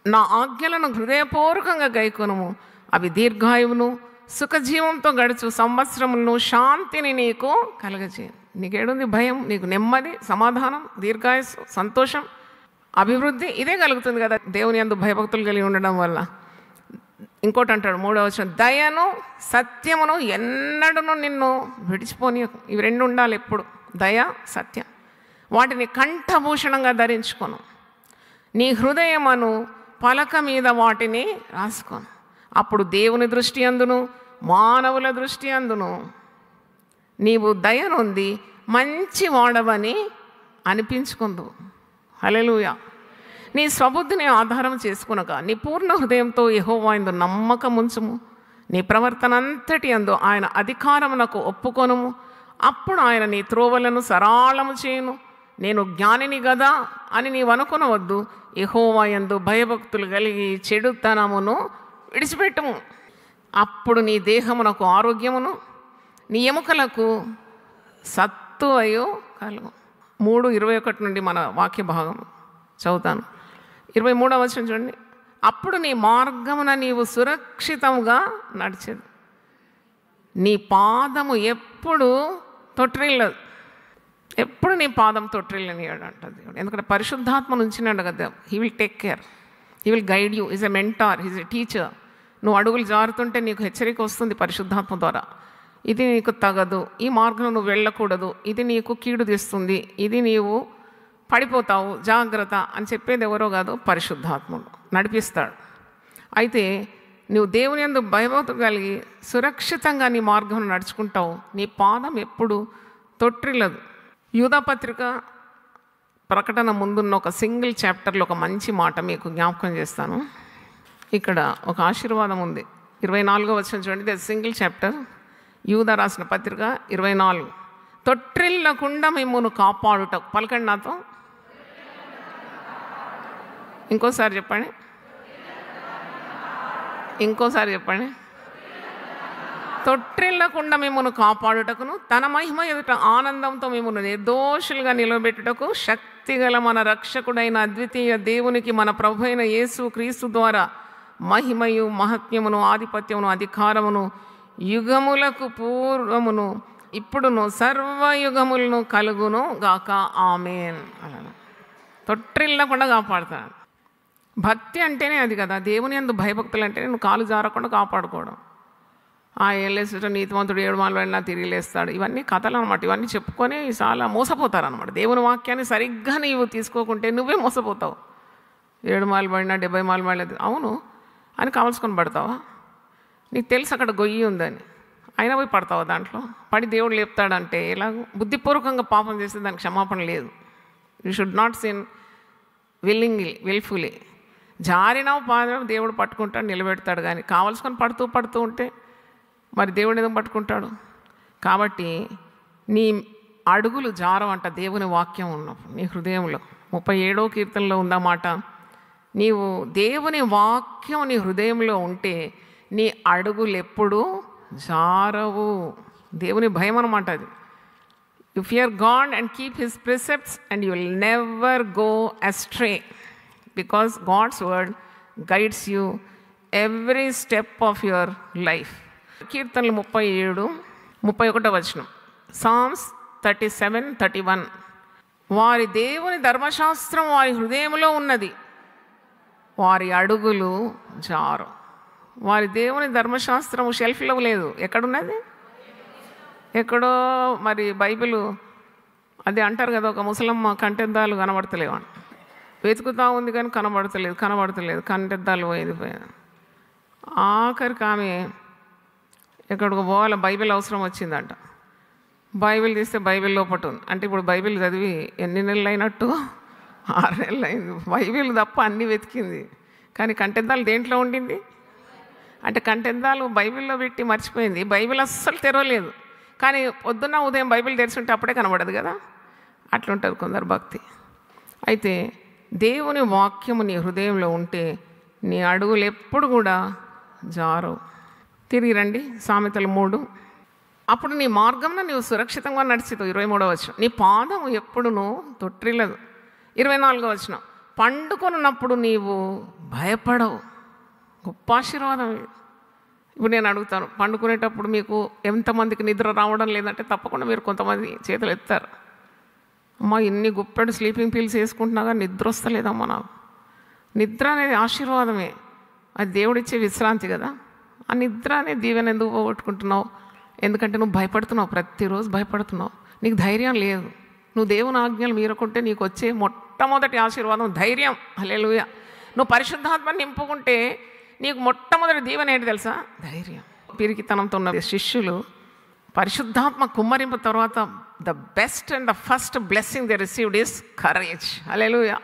నా ఆజ్ఞలను హృదయపూర్వకంగా గైకొనుము, అవి దీర్ఘాయువును సుఖజీవంతో గడుచు సంవత్సరములను శాంతిని నీకు కలగజేయను. నీకేడుంది భయం? నీకు నెమ్మది, సమాధానం, దీర్ఘాయుస్సు, సంతోషం, అభివృద్ధి ఇదే కలుగుతుంది కదా దేవుని యందు భయభక్తులు కలిగి ఉండడం వల్ల. ఇంకోటి అంటాడు 3వ వచనం, దయను సత్యమును ఎన్నడూ నిన్ను విడిచిపోని. ఇవి 2 ఉండాలి ఎప్పుడు, దయ సత్యం. వాటిని కంఠభూషణంగా ధరించుకోను. నీ హృదయమును పలక మీద వాటిని రాసుకోను. అప్పుడు దేవుని దృష్టి అందును మానవుల దృష్టి అందును నీవు దయనుంది మంచి వాడవని అనిపించుకుందు. హల్లెలూయా. నీ స్వబుద్ధిని ఆధారం చేసుకునక నీ పూర్ణ హృదయంతో యెహోవా యందు నమ్మకం ఉంచుము. నీ ప్రవర్తన అంతటి యందు ఆయన అధికారమునకు ఒప్పుకొనుము. అప్పుడు ఆయన నీ త్రోవలను సరళము చేయును. నేను జ్ఞానిని గదా అని నీవు అనుకొనవద్దు. యెహోవా యందు భయభక్తులు కలిగి చెడుతనమును విడిచిపెట్టుము. అప్పుడు నీ దేహమునకు ఆరోగ్యమును నీ ఎముకలకు సత్తువయు కలుగు. 3:21 నుండి మన వాక్య భాగం చదువుతాను. 23వ వచనం చూడండి. అప్పుడు నీ మార్గమున నీవు సురక్షితంగా నడిచేది, నీ పాదము ఎప్పుడు తొట్టిల్లదు. ఎప్పుడు నీ పాదం తొట్టిల్లనియాడు అంటది దేవుడు. ఎందుకంటే పరిశుద్ధాత్మను ఉంచినాడు కదా. He will take care, he will guide you. Is a mentor, is a teacher. నువ్వు అడుగులు జారుతుంటే నీకు హెచ్చరిక వస్తుంది పరిశుద్ధాత్మ ద్వారా. ఇది నీకు తగదు, ఈ మార్గంలో నువ్వు వెళ్ళకూడదు, ఇది నీకు కీడు తెస్తుంది, ఇది నీవు పడిపోతావు, జాగ్రత్త అని చెప్పేది ఎవరో కాదు, పరిశుద్ధాత్ముడు నడిపిస్తాడు. అయితే నువ్వు దేవుని యందు భయభక్తులు కలిగి సురక్షితంగా నీ మార్గం నడుచుకుంటావు. నీ పాదం ఎప్పుడు తొట్టిల్లదు. యూదాపత్రిక ప్రకటన ముందున్న ఒక సింగిల్ చాప్టర్లో ఒక మంచి మాట మీకు జ్ఞాపకం చేస్తాను. ఇక్కడ ఒక ఆశీర్వాదం ఉంది. 24వ వచనం చూడండి. సింగిల్ చాప్టర్, యూదా రాసిన పత్రిక 24. తొట్టిల్లకుండా మిమ్మును కాపాడుట. పలకండి నాతో, ఇంకోసారి చెప్పండి, ఇంకోసారి చెప్పండి. తొట్టిల్లకుండా మిమ్మును కాపాడుటకును తన మహిమ ఎదుట ఆనందంతో మిమ్మును నిర్దోషులుగా నిలబెట్టుటకు శక్తిగల మన రక్షకుడైన అద్వితీయ దేవునికి మన ప్రభు అయిన యేసు క్రీస్తు ద్వారా మహిమయు మహత్యమును ఆధిపత్యమును అధికారమును యుగములకు పూర్వమును ఇప్పుడును సర్వయుగములను కలుగును గాక. ఆమేన్. అలా తొట్టిల్లకుండా కాపాడుతాడు. భక్తి అంటేనే అది కదా. దేవుని యందు భయభక్తులు అంటేనే నువ్వు కాలు జారకుండా కాపాడుకోవడం. ఏలేసుట నీతిమంతుడు 7 మార్లు వెళ్ళినా తిరిగి లేస్తాడు. ఇవన్నీ కథలు అనమాట. ఇవన్నీ చెప్పుకొని చాలా మోసపోతారనమాట. దేవుని వాక్యాన్ని సరిగ్గా నీవు తీసుకోకుంటే నువ్వే మోసపోతావు. 7 మార్లు పడినా 70 మార్లు పడలేదు అవును అని కావలసుకొని పడతావా? నీకు తెలుసు అక్కడ గొయ్యి ఉందని, అయినా పోయి పడతావా? దాంట్లో పడి దేవుడు లేపుతాడంటే ఎలాగో? బుద్ధిపూర్వకంగా పాపం చేస్తే దానికి క్షమాపణ లేదు. You should not sin wilfully. జారినావు పాదం దేవుడు పట్టుకుంటాడు, నిలబెడతాడు. కానీ కావలసుకొని పడుతూ ఉంటే మరి దేవుడు ఎందుకు పట్టుకుంటాడు? కాబట్టి నీ అడుగులు జారవంట దేవుని వాక్యం ఉన్నప్పుడు నీ హృదయంలో. 37వ కీర్తనలో ఉందన్నమాట. నీవు దేవుని వాక్యం నీ హృదయంలో ఉంటే నీ అడుగులు ఎప్పుడూ జారవు. దేవుని భయం అన్నమాట అది. You fear God and keep his precepts and you will never go astray, because God's word guides you every step of your life. కీర్తనలు 37:31 సామ్స్ 37:31 వారి దేవుని ధర్మశాస్త్రం వారి హృదయంలో ఉన్నది, వారి అడుగులు జారు. వారి దేవుని ధర్మశాస్త్రం షెల్ఫ్లో లేదు, ఎక్కడున్నది? ఎక్కడో. మరి బైబిల్ అది అంటారు కదా, ఒక ముసలమ్మ కంటెద్దాలు కనబడతలేవు అని వెతుకుతూ ఉంది కానీ కనబడతలేదు కంటెద్దాలు పోయింది. ఆఖరికి ఆమె ఎక్కడికి పోవాలి, బైబిల్ అవసరం వచ్చిందంట. బైబిల్ తీస్తే బైబిల్ లోపట ఉంది. అంటే ఇప్పుడు బైబిల్ చదివి ఎన్ని నెలలు అయినట్టు? 6 నెలలు అయింది. బైబిల్ తప్ప అన్నీ వెతికింది కానీ కంటెద్దాలు దేంట్లో ఉండింది? అంటే కంటెద్దాలు బైబిల్లో పెట్టి మర్చిపోయింది. బైబిల్ అస్సలు తెరవలేదు కానీ పొద్దున్న ఉదయం బైబిల్ తెరిచుంటే అప్పుడే కనబడదు కదా. అట్లుంటుంది కొందరు భక్తి. అయితే దేవుని వాక్యము నీ హృదయంలో ఉంటే నీ అడుగులు ఎప్పుడు కూడా జారు. తిరిగి రండి సామెతలు 3. అప్పుడు నీ మార్గంలో నీవు సురక్షితంగా నడిచితావు. 23వ నీ పాదము ఎప్పుడునూ తొట్టిల్లదు. 24వ పండుకొనున్నప్పుడు నీవు భయపడవు. గొప్ప ఆశీర్వాదం. ఇప్పుడు నేను అడుగుతాను, పండుకునేటప్పుడు మీకు ఎంతమందికి నిద్ర రావడం లేదంటే తప్పకుండా మీరు కొంతమంది చేతులు ఎత్తారు. అమ్మ ఇన్ని గుప్పెడు స్లీపింగ్ పిల్స్ వేసుకుంటున్నా కానీ నిద్ర వస్తలేదమ్మా నాకు. నిద్ర అనేది ఆశీర్వాదమే, అది దేవుడిచ్చే విశ్రాంతి కదా. ఆ నిద్ర అనే దీవెన ఎందుకు పోగొట్టుకుంటున్నావు? ఎందుకంటే నువ్వు భయపడుతున్నావు, ప్రతిరోజు భయపడుతున్నావు, నీకు ధైర్యం లేదు. నువ్వు దేవుని ఆజ్ఞలు మీరకుంటే నీకు వచ్చే మొట్టమొదటి ఆశీర్వాదం ధైర్యం. హల్లెలూయా. నువ్వు పరిశుద్ధాత్మని నింపుకుంటే నీకు మొట్టమొదటి దీవెన ఏంటి తెలుసా? ధైర్యం. పిరికితనంతో ఉన్న శిష్యులు పరిశుద్ధాత్మ కుమ్మరింపు తర్వాత the best and the first blessing they received is courage. హల్లెలూయా.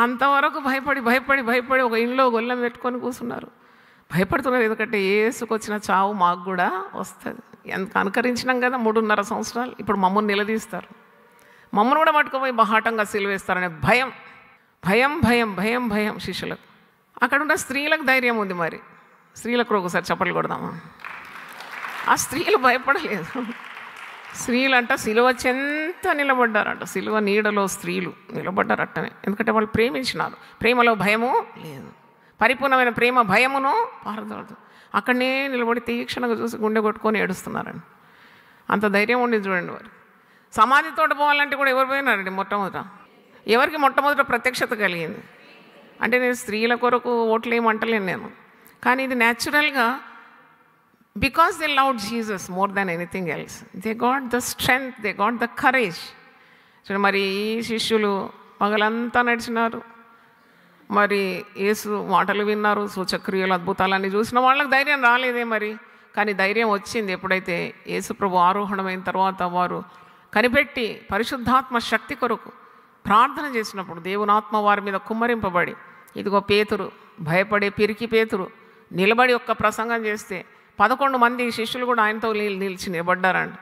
అంతవరకు భయపడి ఒక ఇంట్లో గొల్లెం పెట్టుకొని కూర్చున్నారు. భయపడుతున్నారు ఎందుకంటే యేసుకు వచ్చిన చావు మాకు కూడా వస్తుంది. ఎంత అనుకరించినాం కదా 3.5 సంవత్సరాలు. ఇప్పుడు మమ్మల్ని నిలదీస్తారు, మమ్మల్ని కూడా పట్టుకుపోయి బహాటంగా సిలువేస్తారనే భయం శిష్యులకు. అక్కడున్న స్త్రీలకు ధైర్యం ఉంది. మరి స్త్రీలకు ఒకసారి చప్పట్లు కొడదామా? ఆ స్త్రీలు భయపడలేదు. స్త్రీలు అంట సిలువ చెంత నిలబడ్డారంట. సిలువ నీడలో స్త్రీలు నిలబడ్డారట్టనే. ఎందుకంటే వాళ్ళు ప్రేమించినారు. ప్రేమలో భయము లేదు. పరిపూర్ణమైన ప్రేమ భయమును పారదోలదు. అక్కడనే నిలబడి తీక్షణంగా చూసి గుండె కొట్టుకొని ఏడుస్తున్నారండి. అంత ధైర్యం ఉండేది చూడండి. వారు సమాధితోట పోవాలంటే కూడా ఎవరు పోయినారండి? ఎవరికి మొట్టమొదట ప్రత్యక్షత కలిగింది? అంటే నేను స్త్రీల కొరకు ఓట్లు ఏమంటలేను నేను, కానీ ఇది న్యాచురల్గా because they loved Jesus more than anything else. They got the strength, they got the courage. చూడండి, మరి ఈ శిష్యులు పగలంతా నడిచినారు, మరి యేసు మాటలు విన్నారు, సూచక్రియలు అద్భుతాలన్నీ చూసిన వాళ్ళకి ధైర్యం రాలేదే మరి. కానీ ధైర్యం వచ్చింది ఎప్పుడైతే యేసు ప్రభు ఆరోహణమైన తర్వాత వారు కనిపెట్టి పరిశుద్ధాత్మ శక్తి కొరకు ప్రార్థన చేసినప్పుడు దేవునాత్మ వారి మీద కుమ్మరింపబడి, ఇదిగో పేతురు, భయపడే పిరికి పేతురు నిలబడి ఒక్క ప్రసంగం చేస్తే 11 మంది శిష్యులు కూడా ఆయనతో నిలిచి నిలబడ్డారండి.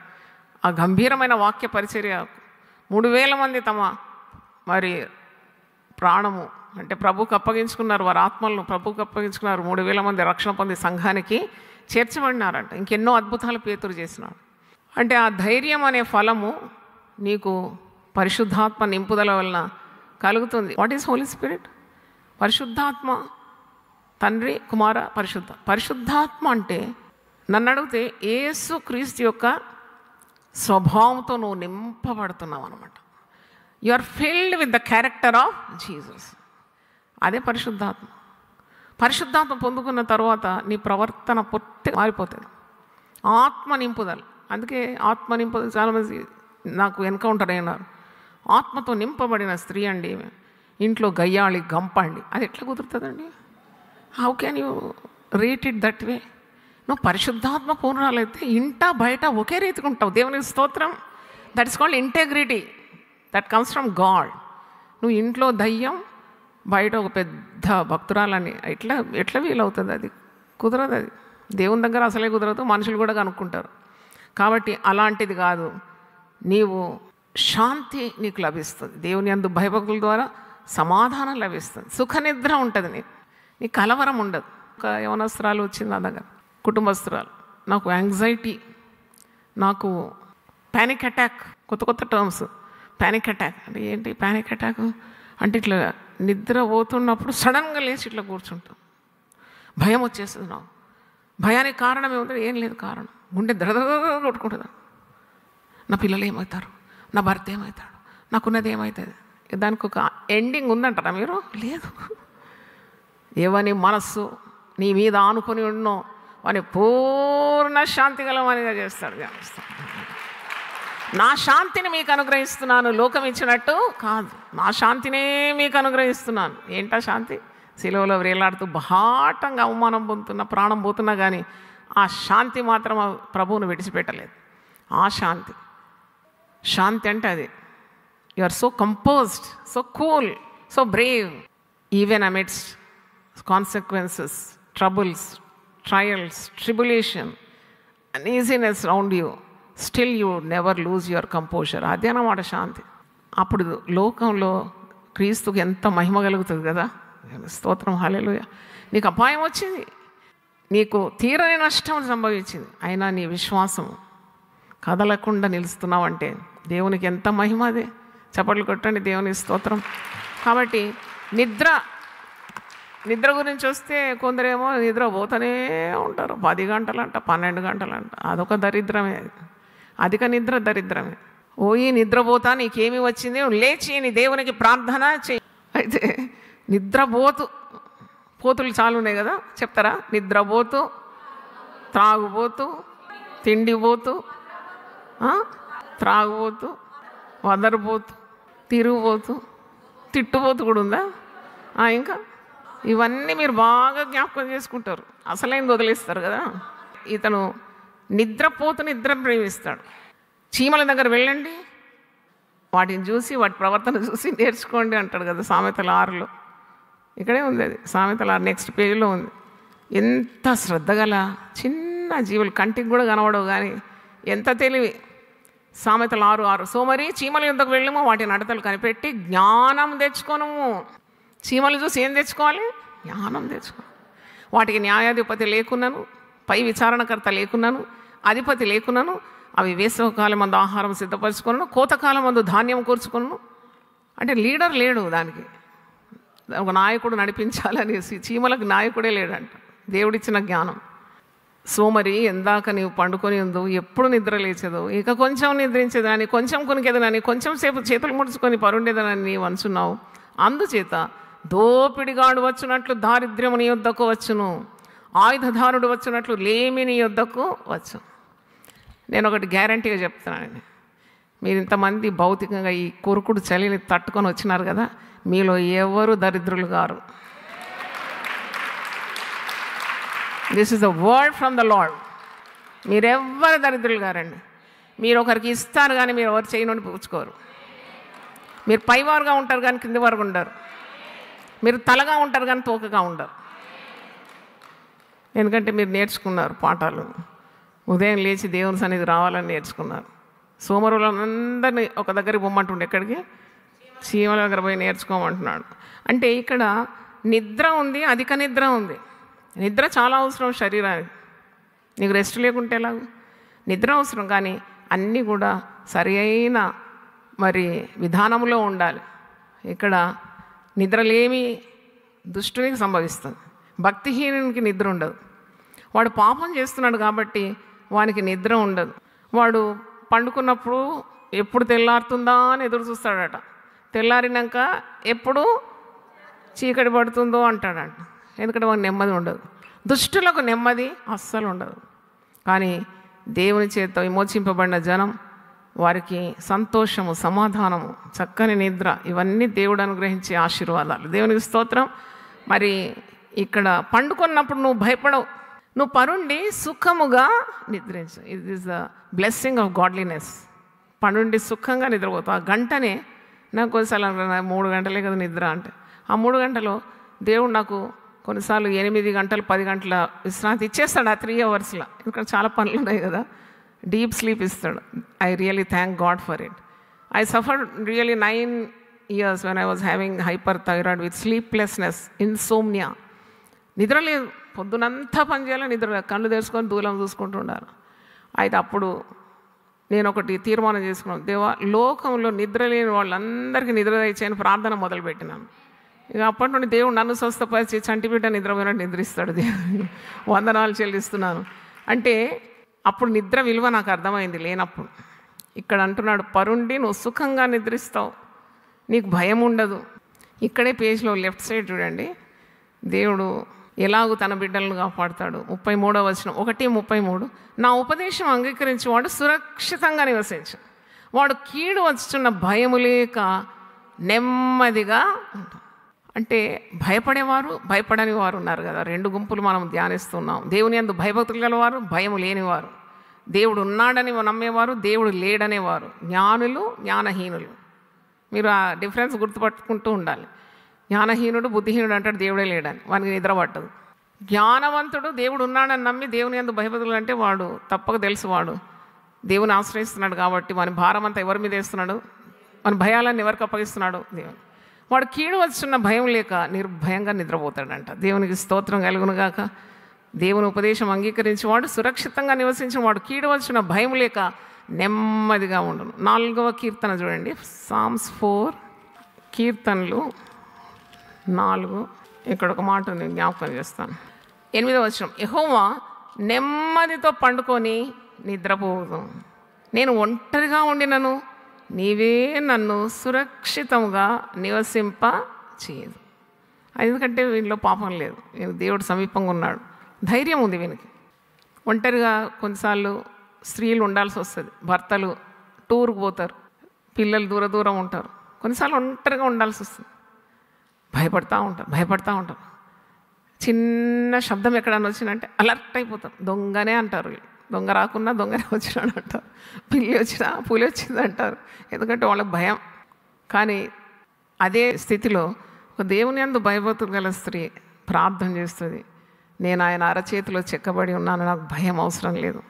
ఆ గంభీరమైన వాక్య పరిచర్య 3,000 మంది తమ మరి ప్రాణము అంటే ప్రభువుకు అప్పగించుకున్నారు, వారి ఆత్మలను ప్రభువుకు అప్పగించుకున్నారు. 3,000 మంది రక్షణ పొంది సంఘానికి చేర్చబడినారంట. ఇంకెన్నో అద్భుతాలు పేతురు చేసినాడు. అంటే ఆ ధైర్యం అనే ఫలము నీకు పరిశుద్ధాత్మ నింపుదల వలన కలుగుతుంది. What is Holy Spirit? పరిశుద్ధాత్మ, తండ్రి, కుమార, పరిశుద్ధాత్మ అంటే నన్ను అడిగితే యేసు క్రీస్తు యొక్క స్వభావంతో నువ్వు నింపబడుతున్నావు అనమాట. You are filled with the character of Jesus. అదే పరిశుద్ధాత్మ. పరిశుద్ధాత్మ పొందుకున్న తర్వాత నీ ప్రవర్తన పూర్తిగా మారిపోతుంది. ఆత్మ నింపుదల. అందుకే ఆత్మ నింపుదల చాలామంది నాకు ఎన్కౌంటర్ అయినారు. ఆత్మతో నింపబడిన స్త్రీ అండి, ఇంట్లో గయ్యాళి గంపండి, అది ఎట్లా కుదురుతుందండి? How can you rate it that way? నువ్వు పరిశుద్ధాత్మ పూర్ణాలైతే ఇంట బయట ఒకే రీతిగా ఉంటావు. దేవునికి స్తోత్రం. That is called integrity. That comes from God. నువ్వు ఇంట్లో దయ్యం, బయట ఒక పెద్ద భక్తురాలని ఎట్లా వీలవుతుంది? అది కుదరదు. అది దేవుని దగ్గర అసలే కుదరదు, మనుషులు కూడా కనుక్కుంటారు. కాబట్టి అలాంటిది కాదు. నీవు శాంతి నీకు లభిస్తుంది. దేవుని యందు భయభక్తుల ద్వారా సమాధానం లభిస్తుంది. సుఖనిద్ర ఉంటుంది. నీ కలవరం ఉండదు. ఒక యవనస్త్రాలు వచ్చింది నా దగ్గర, కుటుంబస్తురాలు. నాకు యాంగ్జైటీ, నాకు ప్యానిక్ అటాక్, కొత్త టర్మ్స్. ప్యానిక్ అటాక్ అంటే ఏంటి? ప్యానిక్ అటాక్ అంటే ఇట్లా నిద్ర పోతున్నప్పుడు సడన్గా లేచి ఇట్లా కూర్చుంటాం, భయం వచ్చేస్తుంది. నాకు భయానికి కారణం ఏముంటుంది? ఏం లేదు కారణం. గుండె దడదడ కొట్టుకుంటుంది. నా పిల్లలు ఏమవుతారు, నా భర్త ఏమవుతాడు, నాకున్నది ఏమవుతుంది? దానికి ఒక ఎండింగ్ ఉందంటారా మీరు? లేదు. ఎవని మనస్సు నీ మీద ఆనుకొని ఉన్నో వాని పూర్ణ శాంతి గలవానిగా చేస్తాడు. నా శాంతిని మీకు అనుగ్రహిస్తున్నాను, లోకం ఇచ్చినట్టు కాదు, నా శాంతినే మీకు అనుగ్రహిస్తున్నాను. ఏంటా శాంతి? సిలువలో వేలాడుతూ బహాటంగా అవమానం పొందుతున్న, ప్రాణం పోతున్నా కానీ ఆ శాంతి మాత్రం ప్రభువును విడిచిపెట్టలేదు. ఆ శాంతి, శాంతి అంటే అది. You are so composed, so cool, so brave, even amidst consequences, troubles, trials, tribulation, uneasiness round you, still you never lose your composure. అదే అన్నమాట శాంతి. అప్పుడు లోకంలో క్రీస్తుకి ఎంత మహిమ కలుగుతుంది కదా. స్తోత్రం, హల్లెలూయా. నీకు అపాయం వచ్చింది, నీకు తీరని నష్టం సంభవించింది, అయినా నీ విశ్వాసం కదలకుండా నిలుస్తున్నావు అంటే దేవునికి ఎంత మహిమ. అదే చప్పట్లు కొట్టండి, దేవుని స్తోత్రం. కాబట్టి నిద్ర గురించి వస్తే కొందరేమో నిద్ర పోతూనే ఉంటారు, 10 గంటలంట, 12 గంటలంట. అదొక దరిద్రమే, అధిక నిద్ర దరిద్రమే. ఓయి నిద్రపోతా, నీకేమి వచ్చింది, లేచి నీ దేవునికి ప్రార్థన చేయి. అయితే పోతులు చాలా ఉన్నాయి కదా, చెప్తారా? నిద్రపోతూ, త్రాగుబోతూ, తిండిపోతూ, త్రాగుబోతూ, వదరబోతూ, తిరుగుబోతూ, తిట్టుబోతూ కూడా ఉందా? ఇంకా ఇవన్నీ మీరు బాగా జ్ఞాపకం చేసుకుంటారు, అసలైంది వదిలేస్తారు కదా. ఇతను నిద్రపోతూ నిద్ర ప్రేమిస్తాడు. చీమల దగ్గర వెళ్ళండి, వాటిని చూసి వాటి ప్రవర్తన చూసి నేర్చుకోండి అంటాడు కదా సామెతల 6లో. ఇక్కడే ఉంది అది, సామెతల 6 నెక్స్ట్ పేజీలో ఉంది. ఎంత శ్రద్ధగల చిన్న జీవులు, కంటికి కూడా కనబడవు కానీ ఎంత తెలివి. సామెతల 6:6 సోమరి చీమల యుద్ధకు వెళ్ళము, వాటి నడతలు కనిపెట్టి జ్ఞానం తెచ్చుకోనము. చీమలు చూసి ఏం తెచ్చుకోవాలి? జ్ఞానం తెచ్చుకోవాలి. వాటికి న్యాయాధిపతి లేకున్నాను, పై విచారణకర్త లేకున్నాను, అధిపతి లేకున్నాను, అవి వేసవకాలం మందు ఆహారం సిద్ధపరచుకున్నాను, కోతకాలం మందు ధాన్యం కూర్చుకున్నాను. అంటే లీడర్ లేడు దానికి, ఒక నాయకుడు నడిపించాలనేసి. చీమలకు నాయకుడే లేడంట, దేవుడిచ్చిన జ్ఞానం. సోమరి ఎందాక నీవు పండుకొని ఉందో, ఎప్పుడు నిద్ర లేచేదో, ఇక కొంచెం నిద్రించేదని, కొంచెం కొనికేదనని, కొంచెం సేపు చేతులు ముడుచుకొని పరుండేదనని నీవు అనుచున్నావు. అందుచేత దోపిడిగాడు వచ్చినట్లు దారిద్ర్యము నీ యొద్దకు వచ్చును, ఆయుధదారుడు వచ్చినట్లు లేమి నీ యొద్దకు వచ్చు. నేను ఒకటి గ్యారంటీగా చెప్తున్నానండి, మీరు ఇంతమంది భౌతికంగా ఈ కొరుకుడు చలిని తట్టుకొని వచ్చినారు కదా, మీలో ఎవరు దరిద్రులు గారు. This is the word from the Lord. మీరెవ్వరు దరిద్రులు గారండి. మీరు ఒకరికి ఇస్తారు కానీ మీరు ఎవరు చేయి నుండి పుచ్చుకోరు. మీరు పైవారుగా ఉంటారు కానీ కింది వారు ఉండరు. మీరు తలగా ఉంటారు కానీ తోకగా ఉండరు. ఎందుకంటే మీరు నేర్చుకున్నారు పాఠాలు. ఉదయం లేచి దేవుని సన్నిధి రావాలని నేర్చుకున్నారు. సోమరులందరినీ ఒక దగ్గరికి పొమ్మంటుండే, ఎక్కడికి? చీమల దగ్గర పోయి నేర్చుకోమంటున్నాడు. అంటే ఇక్కడ నిద్ర ఉంది, అధిక నిద్ర ఉంది. నిద్ర చాలా అవసరం శరీరానికి. నీకు రెస్ట్ లేకుంటే ఎలాగ? నిద్ర అవసరం, కానీ అన్నీ కూడా సరి అయిన విధానంలో ఉండాలి. ఇక్కడ నిద్రలేమి దుష్టునికి సంభవిస్తుంది. భక్తిహీనునికి నిద్ర ఉండదు. వాడు పాపం చేస్తున్నాడు కాబట్టి వానికి నిద్ర ఉండదు. వాడు పండుకున్నప్పుడు ఎప్పుడు తెల్లారుతుందా అని ఎదురు చూస్తాడట. తెల్లారినాక ఎప్పుడు చీకటి పడుతుందో అంటాడట. ఎందుకంటే వానికి నెమ్మది ఉండదు. దుష్టులకు నెమ్మది అస్సలు ఉండదు. కానీ దేవుని చేత విమోచింపబడిన జనం, వారికి సంతోషము, సమాధానము, చక్కని నిద్ర, ఇవన్నీ దేవుడు అనుగ్రహించే ఆశీర్వాదాలు. దేవునికి స్తోత్రం. మరి ఇక్కడ పండుకున్నప్పుడు నువ్వు భయపడవు, నువ్వు పరుండి సుఖముగా నిద్రించు. It is the blessing of godliness. పనుండి సుఖంగా నిద్రపోతావు. ఆ గంటనే నాకు కొన్నిసార్లు 3 గంటలే కదా నిద్ర అంటే, ఆ 3 గంటలో దేవుడు నాకు కొన్నిసార్లు 8 గంటలు 10 గంటల విశ్రాంతి ఇచ్చేస్తాడు ఆ 3 అవర్స్లో. ఎందుకంటే చాలా పనులు ఉన్నాయి కదా. డీప్ స్లీప్ ఇస్తాడు. I really thank God for it. I suffered really 9 years when I was having hyperthyroid with sleeplessness, insomnia. నిద్ర లేదు, పొద్దునంతా పని చేయాలి, నిద్ర లేదు, కళ్ళు తెరుచుకొని దూరం చూసుకుంటూ ఉండాలి. అయితే అప్పుడు నేను ఒకటి తీర్మానం చేసుకున్నాను, దేవా లోకంలో నిద్ర లేని వాళ్ళందరికీ నిద్ర దయచేయని ప్రార్థన మొదలుపెట్టినాను. ఇక అప్పటి నుండి దేవుడు నన్ను స్వస్థపరిచి చంటిబిడ్డ నిద్రపోయినట్టు నిద్రిస్తాడు. దేవుడు వందనాలు చెల్లిస్తున్నాను. అంటే అప్పుడు నిద్ర విలువ నాకు అర్థమైంది లేనప్పుడు. ఇక్కడ అంటున్నాడు, పరుండి నువ్వు సుఖంగా నిద్రిస్తావు, నీకు భయం ఉండదు. ఇక్కడే పేజ్లో లెఫ్ట్ సైడ్ చూడండి, దేవుడు ఎలాగూ తన బిడ్డలను కాపాడుతాడు. 33వ వచనం 1:33, నా ఉపదేశం అంగీకరించి వాడు సురక్షితంగా నివసించు, వాడు కీడు వచ్చుచున్న భయము లేక నెమ్మదిగా ఉంటాడు. అంటే భయపడేవారు, భయపడని వారు ఉన్నారు కదా, రెండు గుంపులు మనం ధ్యానిస్తున్నాం. దేవుని యందు భయభక్తులు గలవారు, భయం లేనివారు, దేవుడు ఉన్నాడని నమ్మేవారు, దేవుడు లేడనేవారు, జ్ఞానులు, జ్ఞానహీనులు. మీరు ఆ డిఫరెన్స్ గుర్తుపట్టుకుంటూ ఉండాలి. జ్ఞానహీనుడు బుద్ధిహీనుడు అంటాడు దేవుడే లేడని, వానికి నిద్ర పట్టదు. జ్ఞానవంతుడు దేవుడు ఉన్నాడని నమ్మి దేవుని యందు భయభక్తులు అంటే వాడు తప్పక తెలుసు, వాడు దేవుని ఆశ్రయిస్తున్నాడు కాబట్టి వాని భారం అంతా ఎవరి మీద వేస్తున్నాడు, మన భయాలన్నీ ఎవరికి అప్పగిస్తున్నాడు, దేవుడు. వాడు కీడు వచ్చున్న భయం లేక నిర్భయంగా నిద్రపోతాడంట. దేవునికి స్తోత్రం కలుగునుగాక. దేవుని ఉపదేశం అంగీకరించి వాడు సురక్షితంగా నివసించిన వాడు కీడు వచ్చిన భయం లేక నెమ్మదిగా ఉండును. 4వ కీర్తన చూడండి, సామ్స్ 4 కీర్తనలు 4. ఇక్కడ ఒక మాట ఉంది, జ్ఞాపకం చేస్తాను. 8వ వచనం, యెహోవా నెమ్మదితో పండుకొని నిద్రపోదు, నేను ఒంటరిగా ఉండినను నీవే నన్ను సురక్షితంగా నివసింప చేయదు. ఎందుకంటే వీళ్ళలో పాపం లేదు, దేవుడు సమీపంగా ఉన్నాడు, ధైర్యం ఉంది వీనికి. ఒంటరిగా కొన్నిసార్లు స్త్రీలు ఉండాల్సి వస్తుంది, భర్తలు టూర్కి పోతారు, పిల్లలు దూర దూరం ఉంటారు, కొన్నిసార్లు ఒంటరిగా ఉండాల్సి వస్తుంది, భయపడతా ఉంటారు. చిన్న శబ్దం ఎక్కడన్నా వచ్చిందంటే అలర్ట్ అయిపోతారు, దొంగనే అంటారు. దొంగ రాకున్నా దొంగనే వచ్చినాడు అంటారు, పిల్లి వచ్చినా పులి వచ్చింది అంటారు, ఎందుకంటే వాళ్ళకి భయం. కానీ అదే స్థితిలో ఒక దేవుని యందు భయభక్తులు గల స్త్రీ ప్రార్థన చేస్తుంది, నేను ఆయన అరచేతిలో చెక్కబడి ఉన్నాను, నాకు భయం అవసరం లేదు,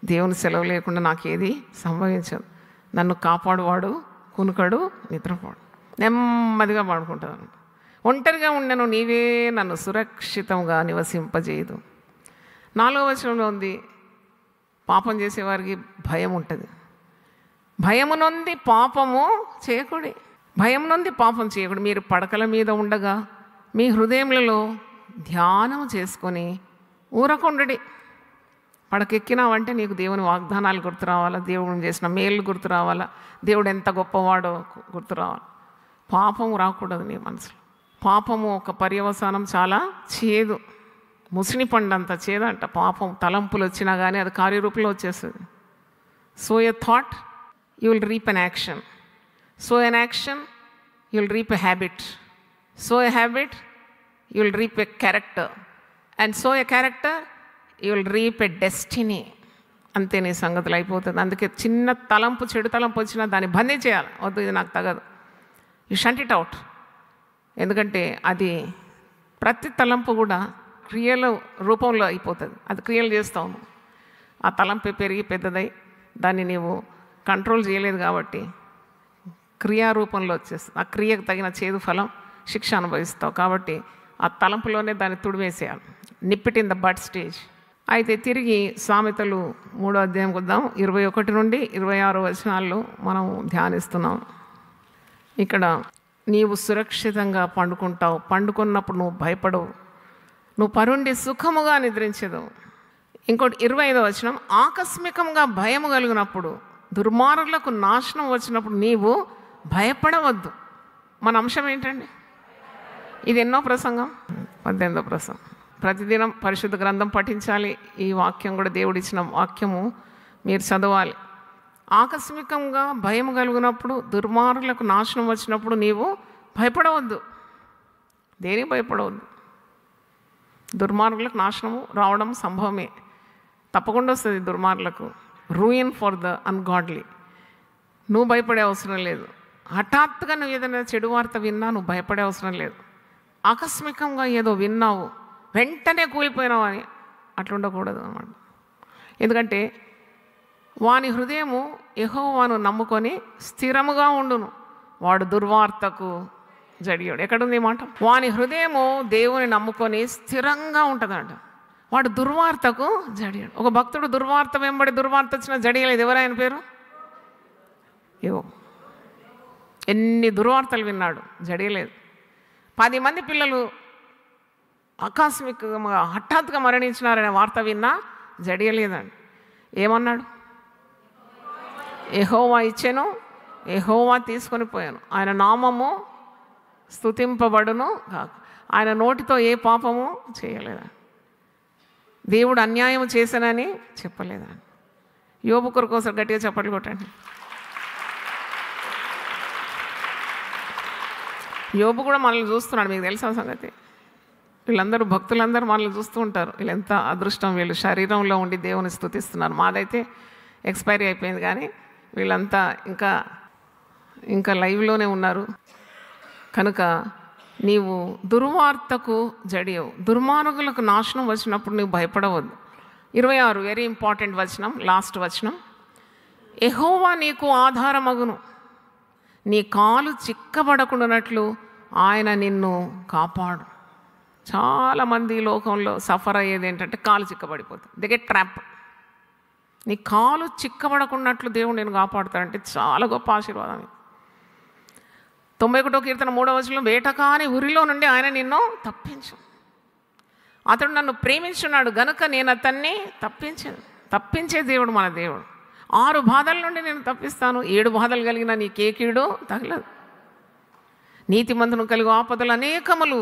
దేవుని సెలవు లేకుండా నాకు ఏది సంభవించదు, నన్ను కాపాడువాడు కునుకడు నిద్రపోడు, నెమ్మదిగా పాడుకుంటాను. ఒంటరిగా ఉండను నీవే నన్ను సురక్షితంగా నివసింపజేయదు. 4వ వచనంలో ఉంది, పాపం చేసేవారికి భయం ఉంటుంది. భయము నొంది పాపము చేయకుడి, భయం నొంది పాపం చేయకుడి. మీరు పడకల మీద ఉండగా మీ హృదయములలో ధ్యానం చేసుకొని ఊరకుండడి. పడకెక్కినావంటే నీకు దేవుని వాగ్దానాలు గుర్తు రావాలా, దేవుడు చేసిన మేలు గుర్తు రావాలా, దేవుడు ఎంత గొప్పవాడో గుర్తు రావాలి. పాపము రాకూడదు నీ మనసులో. పాపము ఒక పర్యవసానం చాలా చేదు, ముసిని పండంత చేదంట. పాపం తలంపులు వచ్చినా కానీ అది కార్యరూపంలో వచ్చేస్తుంది. So a thought you will reap an action, so an action you will reap a habit, so a habit you will reap a character, and so a character you will reap a destiny. అంతే నీ సంగతులు అయిపోతుంది. అందుకే చిన్న తలంపు, చెడు తలంపు వచ్చినా దాన్ని బందీ చేయాలి. వద్దు, ఇది నాకు తగదు, యూ షంట్ ఇట్ అవుట్. ఎందుకంటే అది ప్రతి తలంపు కూడా క్రియల రూపంలో అయిపోతుంది. అది క్రియలు చేస్తావు, ఆ తలంపు పెరిగి పెద్దదై దాన్ని నీవు కంట్రోల్ చేయలేదు కాబట్టి క్రియారూపంలో వచ్చేస్తుంది. ఆ క్రియకు తగిన చేదు ఫలం శిక్ష అనుభవిస్తావు. కాబట్టి ఆ తలంపులోనే దాన్ని తుడివేసేయాలి, nip it in the bud stage. అయితే తిరిగి సామెతలు 3వ అధ్యాయం వద్దాం. 21 నుండి 26 వచనాల్లో మనం ధ్యానిస్తున్నాం. ఇక్కడ నీవు సురక్షితంగా పండుకుంటావు, పండుకున్నప్పుడు నువ్వు భయపడవు, నువ్వు పరుండి సుఖముగా నిద్రించదు. ఇంకోటి 25వ వచనం, ఆకస్మికంగా భయము కలిగినప్పుడు, దుర్మార్గులకు నాశనం వచ్చినప్పుడు నీవు భయపడవద్దు. మన అంశం ఏంటండి? ఇది ఎన్నో ప్రసంగం, 18వ ప్రసంగం. ప్రతిదినం పరిశుద్ధ గ్రంథం పఠించాలి. ఈ వాక్యం కూడా దేవుడిచ్చిన వాక్యము మీరు చదవాలి. ఆకస్మికంగా భయం కలిగినప్పుడు, దుర్మార్గులకు నాశనం వచ్చినప్పుడు నీవు భయపడవద్దు. దేనికి భయపడవద్దు? దుర్మార్గులకు నాశనము రావడం సంభవమే, తప్పకుండా వస్తుంది దుర్మార్గులకు. Ruin for the ungodly. నువ్వు భయపడే అవసరం లేదు. హఠాత్తుగా నువ్వు ఏదైనా చెడు వార్త విన్నా నువ్వు భయపడే అవసరం లేదు. ఆకస్మికంగా ఏదో విన్నావు వెంటనే కూలిపోయినావు అని అట్లా ఉండకూడదు అన్నమాట. ఎందుకంటే వాని హృదయము యెహోవాను నమ్ముకొని స్థిరముగా ఉండును, వాడు దుర్వార్తకు జడియోడు. ఎక్కడుంది ఈ మాట? వాని హృదయము దేవుని నమ్ముకొని స్థిరంగా ఉంటుందంట, వాడు దుర్వార్తకు జడియోడు. ఒక భక్తుడు దుర్వార్త వెంబడి దుర్వార్త వచ్చినా జడియలేదు. ఎవరైనా పేరు? ఏవో ఎన్ని దుర్వార్తలు విన్నాడు, జడియలేదు. 10 మంది పిల్లలు ఆకస్మికంగా హఠాత్తుగా మరణించినారనే వార్త విన్నా జడియలేదండి. ఏమన్నాడు? యెహోవా ఇచ్చెను, యెహోవా తీసుకొని పోయాను, ఆయన నామము స్తుతింపబడును కాక. ఆయన నోటితో ఏ పాపము చేయలేదండి. దేవుడు అన్యాయం చేశానని చెప్పలేదండి. యోబు కొరకు గట్టిగా చప్పట్లు కొట్టండి. యోబు కూడా మనల్ని చూస్తున్నాడు. మీకు తెలుసా సంగతి? వీళ్ళందరూ భక్తులందరూ మనల్ని చూస్తూ ఉంటారు. వీళ్ళు ఎంత అదృష్టం, వీళ్ళు శరీరంలో ఉండి దేవుని స్తుతిస్తున్నారు. మాదైతే ఎక్స్పైరీ అయిపోయింది, కానీ వీళ్ళంతా ఇంకా లైవ్లోనే ఉన్నారు. కనుక నీవు దుర్వార్తకు జడియవు, దుర్మార్గులకు నాశనం వచ్చినప్పుడు నీవు భయపడవద్దు. 26 వెరీ ఇంపార్టెంట్ వచనం, లాస్ట్ వచనం. యెహోవా నీకు ఆధారమగును, నీ కాలు చిక్కబడకుండానట్లు ఆయన నిన్ను కాపాడు. చాలామంది లోకంలో సఫర్ అయ్యేది ఏంటంటే కాలు చిక్కబడిపోతుంది. They get trap. నీ కాలు చిక్కబడకున్నట్లు దేవుడు నేను కాపాడుతాడంటే చాలా గొప్ప ఆశీర్వాదం. 91వ కీర్తన 3వ వచనంలో, వేటకాని ఉరిలో నుండి ఆయన నిన్ను తప్పించు. అతడు నన్ను ప్రేమించున్నాడు గనుక నేను అతన్ని తప్పించే దేవుడు మన దేవుడు. 6 బాధల నుండి నేను తప్పిస్తాను, 7 బాధలు కలిగిన నీకే కీడు తగలదు. నీతిమంతును కలిగి ఆపదలు అనేకములు,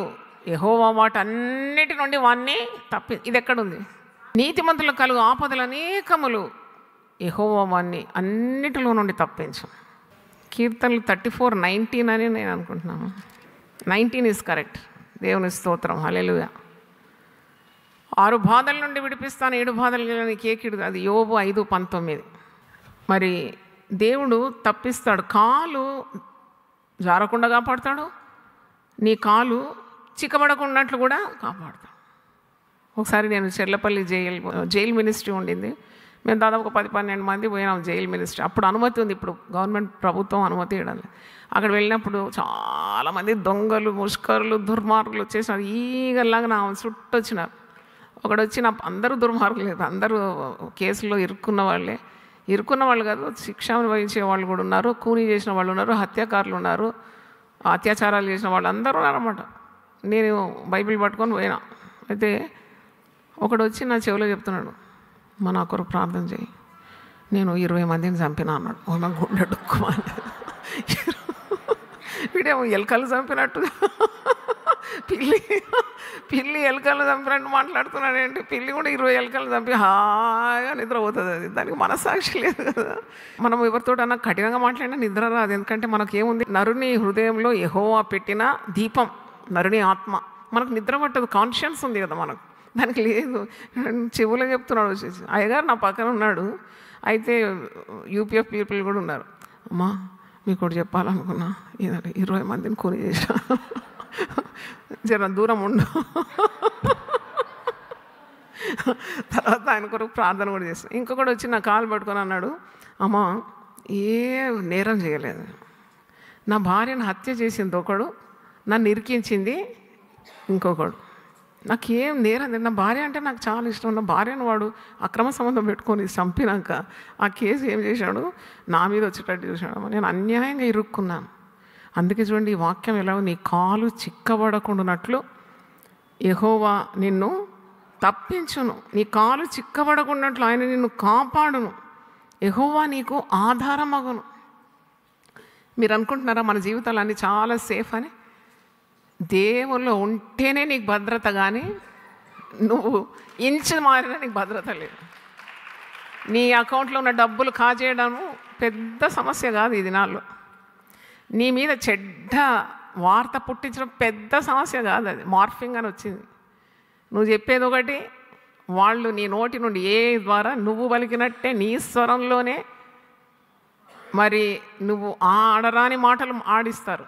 యెహోవా వాటన్నిటి నుండి వాణ్ణి ఇది ఎక్కడుంది? నీతిమంతులు కలుగు ఆపదలు అనేకములు, యెహోవా వాణ్ణి అన్నిటిలో నుండి తప్పించు. కీర్తనలు 34:19 అని నేను అనుకుంటున్నాను. 19 ఈజ్ కరెక్ట్. దేవుని స్తోత్రం, హల్లెలూయా. 6 బాధల నుండి విడిపిస్తాను, 7 బాధలు నీకే కీడు. అది యోబు 5:19. మరి దేవుడు తప్పిస్తాడు. కాలు జారకుండా కాపాడుతాడు, నీ కాలు చిక్కబడకున్నట్లు కూడా కాపాడుతాడు. ఒకసారి నేను చెర్లపల్లి జైల్ మినిస్ట్రీ ఉండింది. మేము దాదాపు 10-12 మంది పోయినాం జైల్ మినిస్ట్రీ. అప్పుడు అనుమతి ఉంది, ఇప్పుడు గవర్నమెంట్ ప్రభుత్వం అనుమతి ఇవ్వడం. అక్కడ వెళ్ళినప్పుడు చాలామంది దొంగలు, ముష్కరులు, దుర్మార్గులు వచ్చేసినారు. ఈగల్లాగా నా చుట్టూ వచ్చినారు. ఒకడు వచ్చి అందరూ దుర్మార్గులు లేదు, అందరూ కేసులో ఇరుక్కున్న వాళ్ళు కాదు, శిక్ష అనుభవించే వాళ్ళు కూడా ఉన్నారు, కూనీ చేసిన వాళ్ళు ఉన్నారు, హత్యాకారులు ఉన్నారు, అత్యాచారాలు చేసిన వాళ్ళు అందరూ ఉన్నారన్నమాట. నేను బైబిల్ పట్టుకొని పోయినా. అయితే ఒకడు వచ్చి నా చెవిలో చెప్తున్నాడు, మా నా కొరకు ప్రార్థన చేయి, నేను 20 మందిని చంపినా అన్నాడు. నా గుండె డుక్కుమని. వీడేమో ఎలుకలు చంపినట్టు, పిల్లి ఎలుకలు చంపినట్టు మాట్లాడుతున్నాడు ఏంటి? పిల్లి కూడా 20 ఎలుకలు చంపి హాయిగా నిద్రపోతుంది. అది దానికి మనస్సాక్షి లేదు కదా. మనం ఎవరితోటన్నా కఠినంగా మాట్లాడినా నిద్ర రాదు. ఎందుకంటే మనకేముంది? నరుని హృదయంలో యెహోవా పెట్టిన దీపం, నరుని ఆత్మ. మనకు నిద్ర పట్టదు, కాన్షియన్స్ ఉంది కదా మనకు. దానికి లేదు. చెవులో చెప్తున్నాడు వచ్చేసి. అయ్యగారు నా పక్కన ఉన్నాడు. అయితే యూపీఎఫ్ పీపుల్ కూడా ఉన్నారు. అమ్మా మీకు ఒకటి చెప్పాలనుకున్నా, 20 మందిని కొని చేసా, జర దూరం ఉండు. తర్వాత ఆయన కొరకు ప్రార్థన కూడా చేస్తాను. ఇంకొకటి వచ్చి నా కాలు పట్టుకొని అన్నాడు, అమ్మా ఏ నేరం చేయలేదు, నా భార్యను హత్య చేసింది ఒకడు, నన్ను ఇరికించింది ఇంకొకడు, నాకేం నేరం, నా భార్య అంటే నాకు చాలా ఇష్టం, నా భార్యను వాడు అక్రమ సంబంధం పెట్టుకొని చంపినాక ఆ కేసు ఏం చేశాడు, నా మీద వచ్చేటట్టు చూశాడు. నేను అన్యాయంగా ఇరుక్కున్నాను. అందుకే చూడండి ఈ వాక్యం ఎలా, నీ కాలు చిక్కబడకుండానట్లు యెహోవా నిన్ను తప్పించును, నీ కాలు చిక్కబడకున్నట్లు ఆయన నిన్ను కాపాడును, యెహోవా నీకు ఆధారమగును. మీరు అనుకుంటున్నారా మన జీవితాలన్నీ చాలా సేఫ్ అని? దేవుల్లో ఉంటేనే నీకు భద్రత, కానీ నువ్వు ఇంచు మారినా నీకు భద్రత లేదు. నీ అకౌంట్లో ఉన్న డబ్బులు కాజేయడము పెద్ద సమస్య కాదు ఈ దినాల్లో. నీ మీద చెడ్డ వార్త పుట్టించడం పెద్ద సమస్య కాదు. అది మార్ఫింగ్ అని వచ్చింది. నువ్వు చెప్పేది ఒకటి, వాళ్ళు నీ నోటి నుండి ఏ ద్వారా నువ్వు పలికినట్టే నీ స్వరంలోనే మరి నువ్వు ఆడరాని మాటలు ఆడిస్తారు.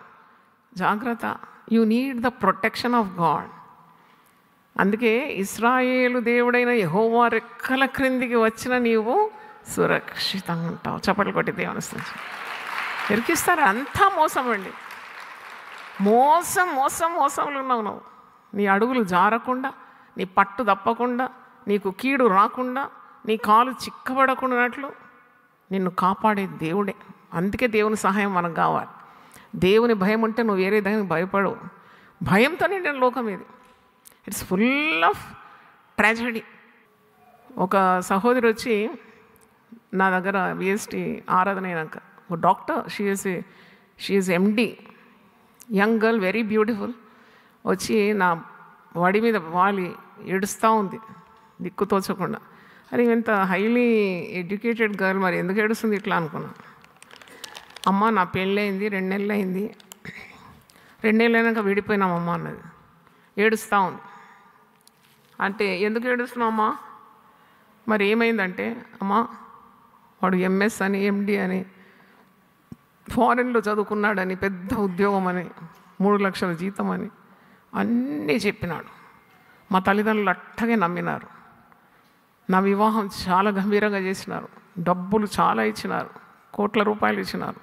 జాగ్రత్త. You need the protection of God. అందుకే ఇశ్రాయేలు దేవుడైన యెహోవా రెక్కల క్రిందికి వచ్చిన నీవు సురక్షితంగా ఉంటావు. చప్పట్లు కొట్టి దేవుని స్తుతించు. ఎరికిస్తారు అంతా మోసం అండి. మోసంలో ఉన్నావు నువ్వు. నీ అడుగులు జారకుండా, నీ పట్టు తప్పకుండా, నీకు కీడు రాకుండా, నీ కాలు చిక్కబడకుండానట్లు నిన్ను కాపాడే దేవుడే. అందుకే దేవుని సహాయం మనకు కావాలి. దేవుని భయం ఉంటే నువ్వు వేరే దానికి భయపడవు. భయంతో నిండిన లోకం ఇది. It's full of tragedy. ఒక సహోదరి వచ్చి నా దగ్గర బిఎస్టీ ఆరాధన అయినాక, ఒక డాక్టర్, షీఈస్ ఎండి, యంగ్ గర్ల్, వెరీ బ్యూటిఫుల్, వచ్చి నా వడి మీద వాలి ఏడుస్తూ ఉంది దిక్కు తోచకుండా. అరే ఇంత హైలీ ఎడ్యుకేటెడ్ గర్ల్ మరి ఎందుకు ఏడుస్తుంది ఇట్లా అనుకున్నా. అమ్మ నా పెళ్ళయింది 2 నెలలు అయింది, 2 నెలలు అయినాక విడిపోయినామమ్మ అన్నది. ఏడుస్తూ ఉంది. అంటే ఎందుకు ఏడుస్తున్నామమ్మా? మరి ఏమైందంటే, అమ్మ వాడు ఎంఎస్ అని, ఎండి అని, ఫారెన్లో చదువుకున్నాడని, పెద్ద ఉద్యోగం అని, 3 లక్షల జీతం అని అన్నీ చెప్పినాడు. మా తల్లిదండ్రులు అట్టగే నమ్మినారు. నా వివాహం చాలా గంభీరంగా చేసినారు. డబ్బులు చాలా ఇచ్చినారు, కోట్ల రూపాయలు ఇచ్చినారు.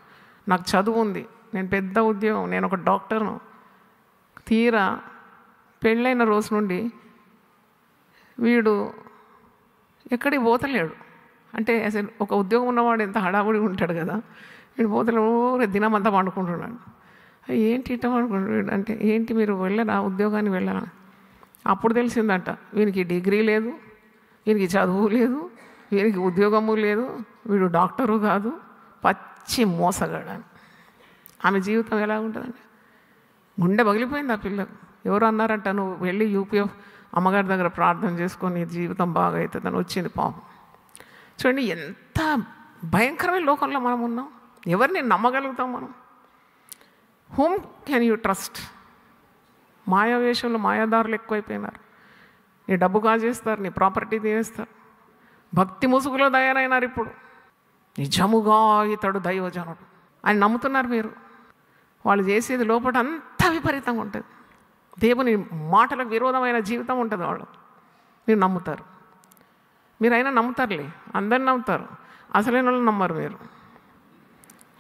నాకు చదువు ఉంది, నేను పెద్ద ఉద్యోగం, నేను ఒక డాక్టర్ను. తీరా పెళ్ళైన రోజు నుండి వీడు ఎక్కడికి పోతలేడు. అంటే అసలు ఒక ఉద్యోగం ఉన్నవాడు ఎంత హడావుడి ఉంటాడు కదా, వీడు పోతలేడు, దినమంతా పండుకుంటున్నాడు. ఏంటి ఇట్ట పండుకుంటున్నాడు అంటే, ఏంటి మీరు వెళ్ళరా ఉద్యోగానికి వెళ్ళరా? అప్పుడు తెలిసిందంట, వీనికి డిగ్రీ లేదు, వీనికి చదువు లేదు, వీనికి ఉద్యోగము లేదు, వీడు డాక్టరు కాదు, పచ్చి మోసగాడని. ఆమె జీవితం ఎలా ఉంటుందండి? గుండె పగిలిపోయింది ఆ పిల్లకు. ఎవరు అన్నారంట, నువ్వు వెళ్ళి యూపీఎఫ్ అమ్మగారి దగ్గర ప్రార్థన చేసుకొని జీవితం బాగా అవుతుందని వచ్చింది పాపం. చూడండి ఎంత భయంకరమైన లోకంలో మనం ఉన్నాం. ఎవరిని నమ్మగలుగుతాం మనం? Whom can you trust? మాయావేషంలో మాయాదారులు ఎక్కువైపోయినారు. నీ డబ్బు కాజేస్తారు, నీ ప్రాపర్టీ తీసేస్తారు. భక్తి ముసుగులో తయారైనారు ఇప్పుడు. నిజముగా ఇతడు దైవజనుడు అని నమ్ముతున్నారు మీరు. వాళ్ళు చేసేది లోపల అంత విపరీతంగా ఉంటుంది. దేవుని మాటలకు విరోధమైన జీవితం ఉంటుంది వాళ్ళు. మీరు నమ్ముతారు. మీరైనా నమ్ముతారులే, అందరిని నమ్ముతారు, అసలైన వాళ్ళు నమ్మరు. మీరు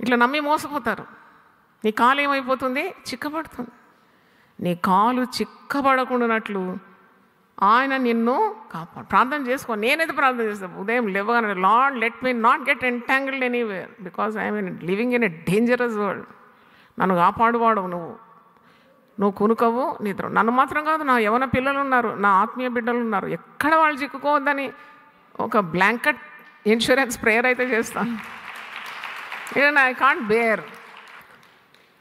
ఇట్లా నమ్మి మోసపోతారు. నీ కాలు ఏమైపోతుంది? చిక్కబడుతుంది. నీ కాలు చిక్కబడకుండానట్లు ఆయన నిన్ను కాపాడు. ప్రార్థన చేసుకో. నేనైతే ప్రార్థన చేస్తాను ఉదయం లేవగానే, lord let me not get entangled anywhere because I mean living in a dangerous world. నన్ను కాపాడువాడు నువ్వు కునుకవు నిద్ర. నన్ను మాత్రం కాదు, నా యవన పిల్లలు ఉన్నారు, నా ఆత్మీయ బిడ్డలు ఉన్నారు, ఎక్కడ వాళ్ళు చిక్కుకోవద్దని ఒక బ్లాంకెట్ ఇన్సూరెన్స్ ప్రేయర్ అయితే చేస్తాను. I can't bear.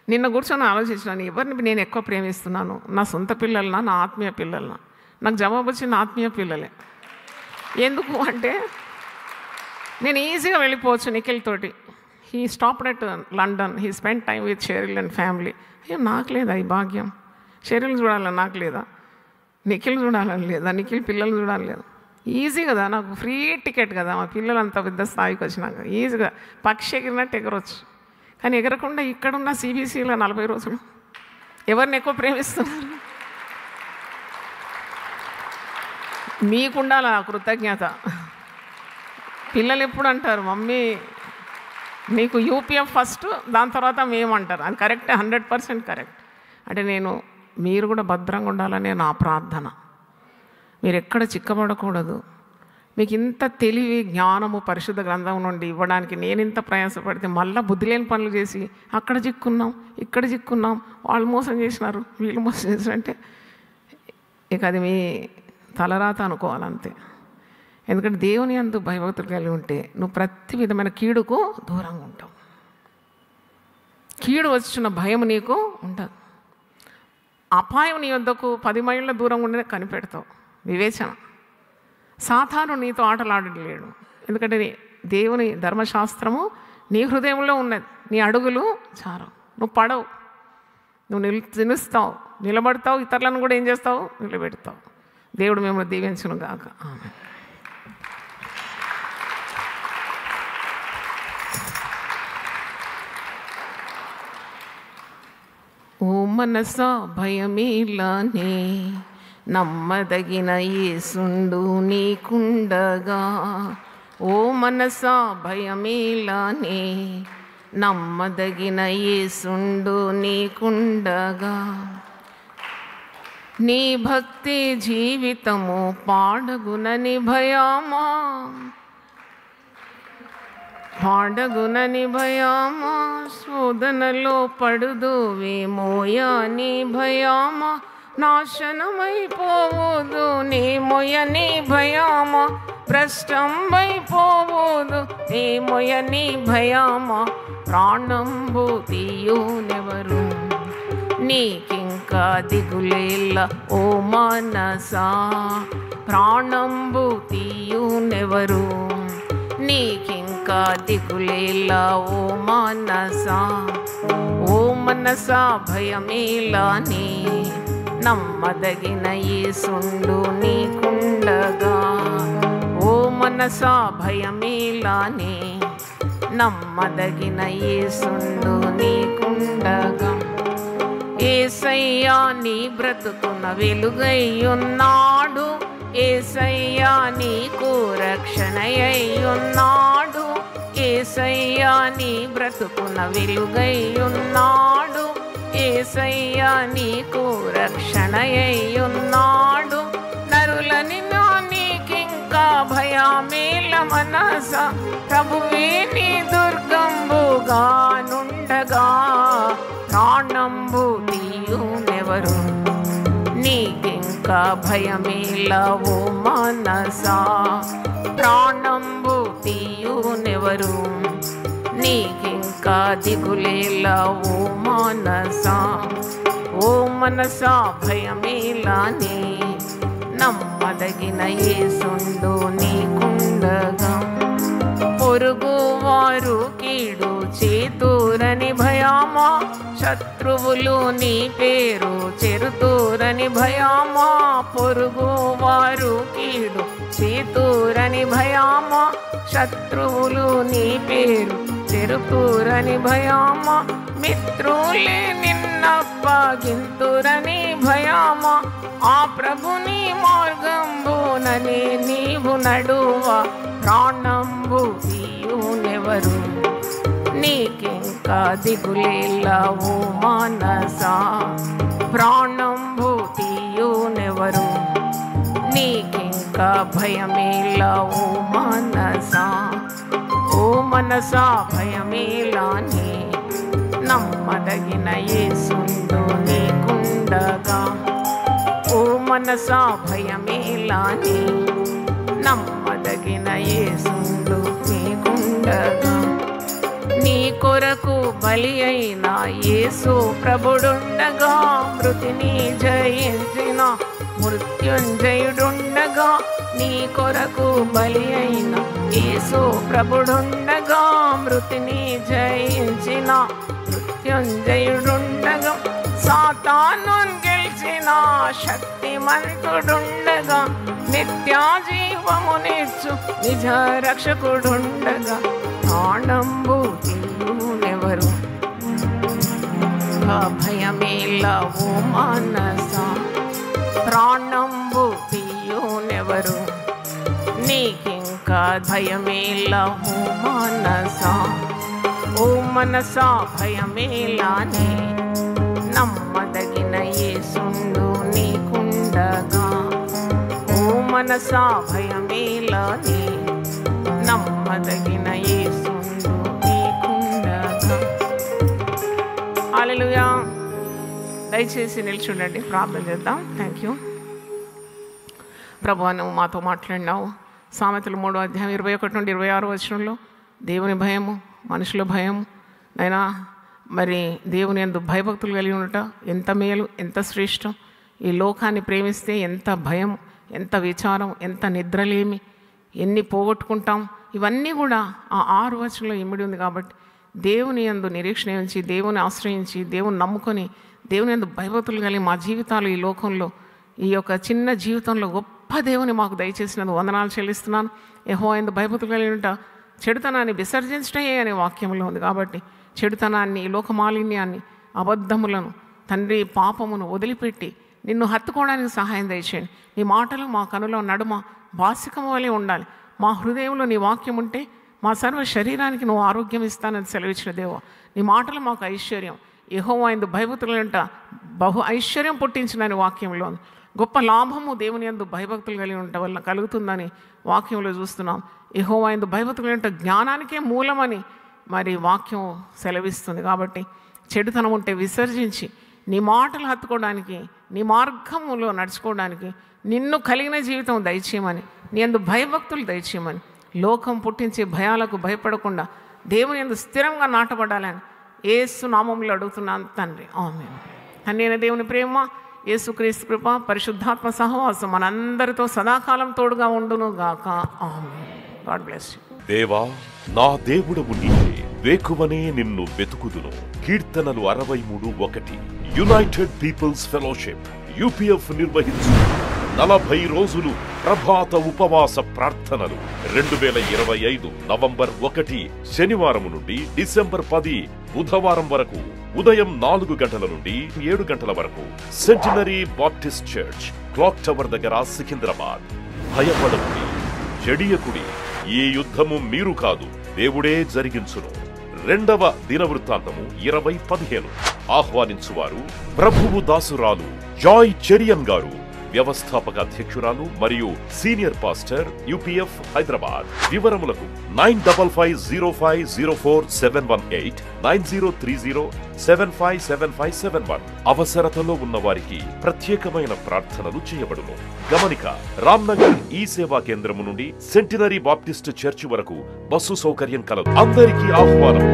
నిన్న కూర్చొని ఆలోచించినాను, ఎవరిని నేను ఎక్కువ ప్రేమిస్తున్నాను, నా సొంత పిల్లలనా, నా ఆత్మీయ పిల్లలనా? నాకు జవాబు వచ్చింది ఆత్మీయ పిల్లలే. ఎందుకు అంటే నేను ఈజీగా వెళ్ళిపోవచ్చు నిఖిల్ తోటి. He stopped at London, he spend time with Sheryl and family. నాకు లేదా ఈ భాగ్యం? షెరిల్ చూడాలని నాకు లేదా? నిఖిల్ చూడాలని లేదా? నిఖిల్ పిల్లలు చూడాలి లేదా? ఈజీ కదా, నాకు ఫ్రీ టికెట్ కదా. మా పిల్లలు అంత పెద్ద స్థాయికి వచ్చినాక ఈజీగా పక్షి ఎగిరినట్టు ఎగరవచ్చు. కానీ ఎగరకుండా ఇక్కడున్న సిబిసిలో 40 రోజులు ఎవరిని ఎక్కువ ప్రేమిస్తున్నారు? మీకుండాల కృతజ్ఞత. పిల్లలు ఎప్పుడు అంటారు, మమ్మీ నీకు యూపీఎఫ్ ఫస్ట్, దాని తర్వాత మేమంటారు. అది కరెక్టే, 100% కరెక్ట్. అంటే మీరు కూడా భద్రంగా ఉండాలనే నా ప్రార్థన. మీరు ఎక్కడ చిక్కబడకూడదు. మీకు ఇంత తెలివి, జ్ఞానము పరిశుద్ధ గ్రంథం నుండి ఇవ్వడానికి నేను ఇంత ప్రయాసపడితే మళ్ళీ బుద్ధి లేని పనులు చేసి అక్కడ చిక్కున్నాం, ఇక్కడ చిక్కున్నాం, వాళ్ళు మోసం చేసినారు, వీళ్ళు మోసం చేసినారంటే ఇక అది మీ తలరాత అనుకోవాలంతే. ఎందుకంటే దేవుని యందు భయభక్తులు కలిగి ఉంటే నువ్వు ప్రతి విధమైన కీడుకు దూరంగా ఉంటావు. కీడు వచ్చిన భయం నీకు ఉండదు. అపాయం నీ వద్దకు 10 మైళ్ళ దూరం ఉండే కనిపెడతావు. వివేచన. సాతాను నీతో ఆటలాడలేడు. ఎందుకంటే దేవుని ధర్మశాస్త్రము నీ హృదయంలో ఉన్నది. నీ అడుగులు చారవు, నువ్వు పడవు, నువ్వు నిలుస్తావు, నిలబడతావు, ఇతరులను కూడా ఏం చేస్తావు? నిలబెడతావు. దేవుడు మిమ్మల్ని దీవించును గాక. ఆమేన్. ఓ మనసా భయమేలానే, నమ్మదగిన యేసుండు నీకుండగా. ఓ మనసా భయమేలానే, నమ్మదగిన యేసుండు నీకుండగా. నీ భక్తి జీవితము పాడగునని భయమా, పాడగునని భయామా, శోధనలో పడుదువేమోయని భయామా, నాశనమైపోవదు నీ మొయని భయామా, భ్రష్టంబైపోవదు నీ మొయని భయామా, ప్రాణంబు తీయునెవరు నీకింకా దిగులేల ఓ మనసా, ప్రాణంబు తీయునెవరు నీకింకా దిగులేలా ఓ మనసా. ఓ మనసా భయమేలాని నమ్మదగిన యేసుండు నీకుండగా, ఓ మనసా భయమేలాని నమ్మదగిన యేసుండు నీకుండగా. యేసయ్యా నీ బ్రతుకున వెలుగయ్యున్నాడు, యేసయ్యా నీకు రక్షణయ్యున్నాడు, యేసయ్యా నీ బ్రతుకున వెలుగయ్యున్నాడు, యేసయ్యా నీకు రక్షణయ్యున్నాడు. నరులని నీకింకా భయమేల మనస, ప్రభువే నీ దుర్గంబుగా నుండగా, ప్రాణంబు తీయునెవరు నీకింకా భయమేలా ఓ మనసా, ప్రాణంబు తీయునెవరు నీకింకా దిగులేలా ఓ మనసా. ఓ మనసా భయమేలాని నమ్మదగిన యేసుండు నీకుండగా. పొరుగువారు కీడు చేతూరని భయామా, శత్రువులు నీ పేరు చెరుతూరని భయామా, పొరుగువారు కీడు చేతూరని భయామా, శత్రువులు నీ పేరు చెరుతూరని భయామా, మిత్రులే నిన్నప్పగింతురని భయామా, ఆ ప్రభుని మార్గంబునని నీవు నడువా, ప్రాణంబు తీయునెవరు నీకింకా దిగులేలా ఓ మనసా, ప్రాణంబు తీయునెవరు నీకింకా భయమేలా ఓ మనసా. ఓ మనసా భయమేలాని నమ్మదగిన యేసుండు నీకుండగా, ఓ మనసా భయమేలాని నమ్మదగిన యేసుండు నీకుండగా. నీ కొరకు బలి అయిన యేసు ప్రభుడుండగా, మృతిని జయించిన మృత్యుంజయుడుండగా, నీ కొరకు బలి అయిన యేసు ప్రభుడుండగా, మృతిని జయించిన మృత్యుంజయుడుండగా, సాతాను గెలిచిన శక్తిమంతుడుండగా, నిత్యజీవమునిచ్చు నిజ రక్షకుడుండగా, ప్రాణంబు తీయునెవరు భయమేలా ఓ మనసా, ప్రాణంబు తీయునెవరు నీకింకా భయమేలా ఓ మనసా. ఓ మనసా భయమేలాని నమ్మదగిన యేసుండు నీకుండగా, ఓ మనసా భయమేలాని నమ్మదగిన యేసుండు నీకుండగా. హల్లెలూయా. దయచేసి నిల్చుండండి, ప్రార్థన చేద్దాం. థ్యాంక్ యూ ప్రభువా, నువ్వు మాతో మాట్లాడినావు. సామెతలు 3వ అధ్యాయం 21 నుండి 26 వచనంలో దేవుని భయము, మనుషుల భయము నైనా మరి దేవుని యందు భయభక్తులు కలిగి ఉండట ఎంత మేలు, ఎంత శ్రేష్టం. ఈ లోకాన్ని ప్రేమిస్తే ఎంత భయం, ఎంత విచారం, ఎంత నిద్రలేమి, ఎన్ని పోగొట్టుకుంటాం. ఇవన్నీ కూడా ఆ 6 వచనంలో ఇమిడి ఉంది. కాబట్టి దేవుని యందు నిరీక్షణ ఉంచి, దేవుని ఆశ్రయించి, దేవుని నమ్ముకొని, దేవుని యందు భయభక్తులు కలిగి మా జీవితాలు ఈ లోకంలో, ఈ యొక్క చిన్న జీవితంలో గొప్ప దేవుని మాకు దయచేసినందుకు వందనాలు చెల్లిస్తున్నాను. యెహోవా యందు భయభక్తులు కలిగి ఉంటా, చెడుతనాన్ని విసర్జించటమే అనే వాక్యంలో ఉంది. కాబట్టి చెడుతనాన్ని, లోక మాలిన్యాన్ని, అబద్ధములను, తండ్రి పాపమును వదిలిపెట్టి నిన్ను హత్తుకోవడానికి సహాయం దయచేయండి. నీ మాటలు మా కనులో నడుమ బాసికము వలె ఉండాలి. మా హృదయంలో నీ వాక్యం ఉంటే మా సర్వ శరీరానికి నువ్వు ఆరోగ్యం ఇస్తానని సెలవిచ్చిన దేవా, నీ మాటలు మాకు ఐశ్వర్యం. యెహోవా యందు భయభక్తులు ఉంట బహు ఐశ్వర్యం పుట్టించిన వాక్యంలో గొప్ప లాభము దేవుని యందు భయభక్తులు కలిగి ఉండటం వల్ల కలుగుతుందని వాక్యంలో చూస్తున్నాం. యెహోవా యందు భయభక్తులు కలిగి ఉంటే జ్ఞానానికే మూలమని మరి వాక్యం సెలవిస్తుంది. కాబట్టి చెడుతనం ఉంటే విసర్జించి నీ మాటలు హత్తుకోవడానికి, నీ మార్గములో నడుచుకోవడానికి నిన్ను కలిగిన జీవితం దయచేయమని, నీ యందు భయభక్తులు దయచేయమని, లోకం పుట్టించే భయాలకు భయపడకుండా దేవుని యందు స్థిరంగా నాటబడాలని యేసు నామములో అడుగుతున్నాను తండ్రి, ఆమేన్. తండ్రి దేవుని ప్రేమ, యేసుక్రీస్తు కృప, పరిశుద్ధాత్మ సహవాసం మనందరితో సదాకాలం తోడుగా ఉండును గాక, ఆమేన్. God bless you. దేవా, నా దేవుడవు నీవే, వేకువనే నిన్ను వెతుకుదును. కీర్తనలు 63:1. యునైటెడ్ పీపుల్స్ ఫెలోషిప్ UPF నిర్వహించు 40 రోజులు ప్రభాత ఉపవాస ప్రార్థనలు 2025 నవంబర్ 1 శనివారం నుండి డిసెంబర్ 10 బుధవారం వరకు ఉదయం 4 గంటల నుండి 7 గంటల వరకు centenary Baptist church, clock tower దగ్గర, సికింద్రాబాద్. భయపడకుడి, చెడియకుడి, ఈ యుద్ధము మీరు కాదు, దేవుడే జరిగించును. 2వ దినవృత్తాంతము 20:15. ఆహ్వానించువారు ప్రభువు దాసురాలు జాయ్ చెరియన్ గారు, వ్యవస్థాపక అధ్యక్షురాలు మరియు సీనియర్ పాస్టర్, UPF హైదరాబాద్. వివరములకు 9505047718 9030757571. అవసరతలో ఉన్న వారికి ప్రత్యేకమైన ప్రార్థనలు చేయబడును. గమనిక, రామ్నగర్ ఈ సేవా కేంద్రము నుండి సెంటినరీ బాప్టిస్ట్ చర్చి వరకు బస్సు సౌకర్యం కలదు. అందరికీ ఆహ్వానం.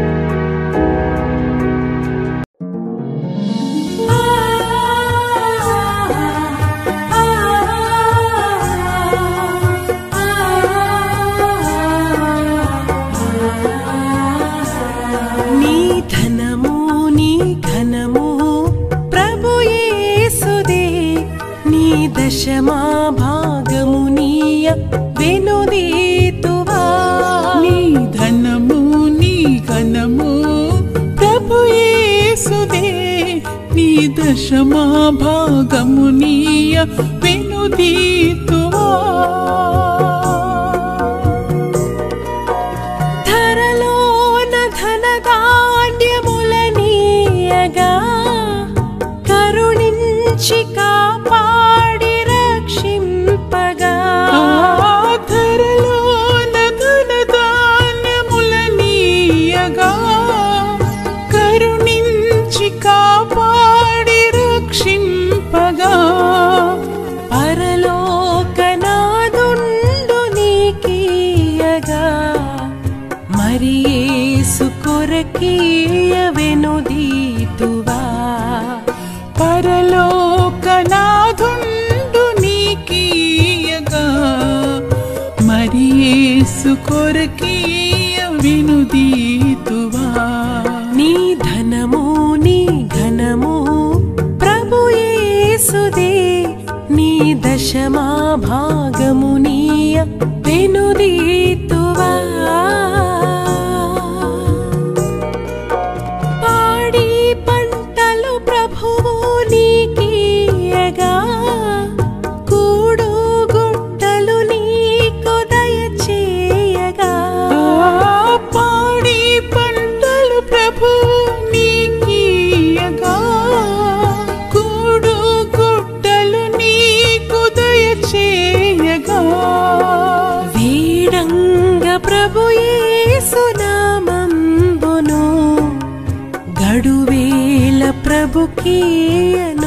దశమా భాగమునీయ వెనుదీతువా, నీ ధనము నీ ఘనము ప్రభు యేసుదే, నీ దశమా భాగమునీయ వెనుదీతువా. ధరలోన ధనధాన్యములనీయగా కరుణించి కాపాడి రక్షింపగా, ధరలోన ధనధాన్యములనీయగా కరుణించి కాపాడి రక్షింపగా, పరలోకనాదుండు నీకీయగా మరి యేసు కొరకీయ వెనుదీతువా, పరలోకనాథుండు నీకీయగా మరి యేసు కొరకీయ వెనుదీతువా. నీ ధనము నీ ఘనము ప్రభు యేసుదే, నీ దశమా భాగమునీయ వెనుదీతువా. పాడి పంటలు ప్రభువు నీకీయగా కూడు గుట్టలు నీకు దయచేయగా, పాడి పంటలు ప్రభు నీకీయగా కూడు గుట్టలు నీకు దయచేయగా, వీడంగ ప్రభు యేసు నామంబును గడువేల ప్రభుకీయన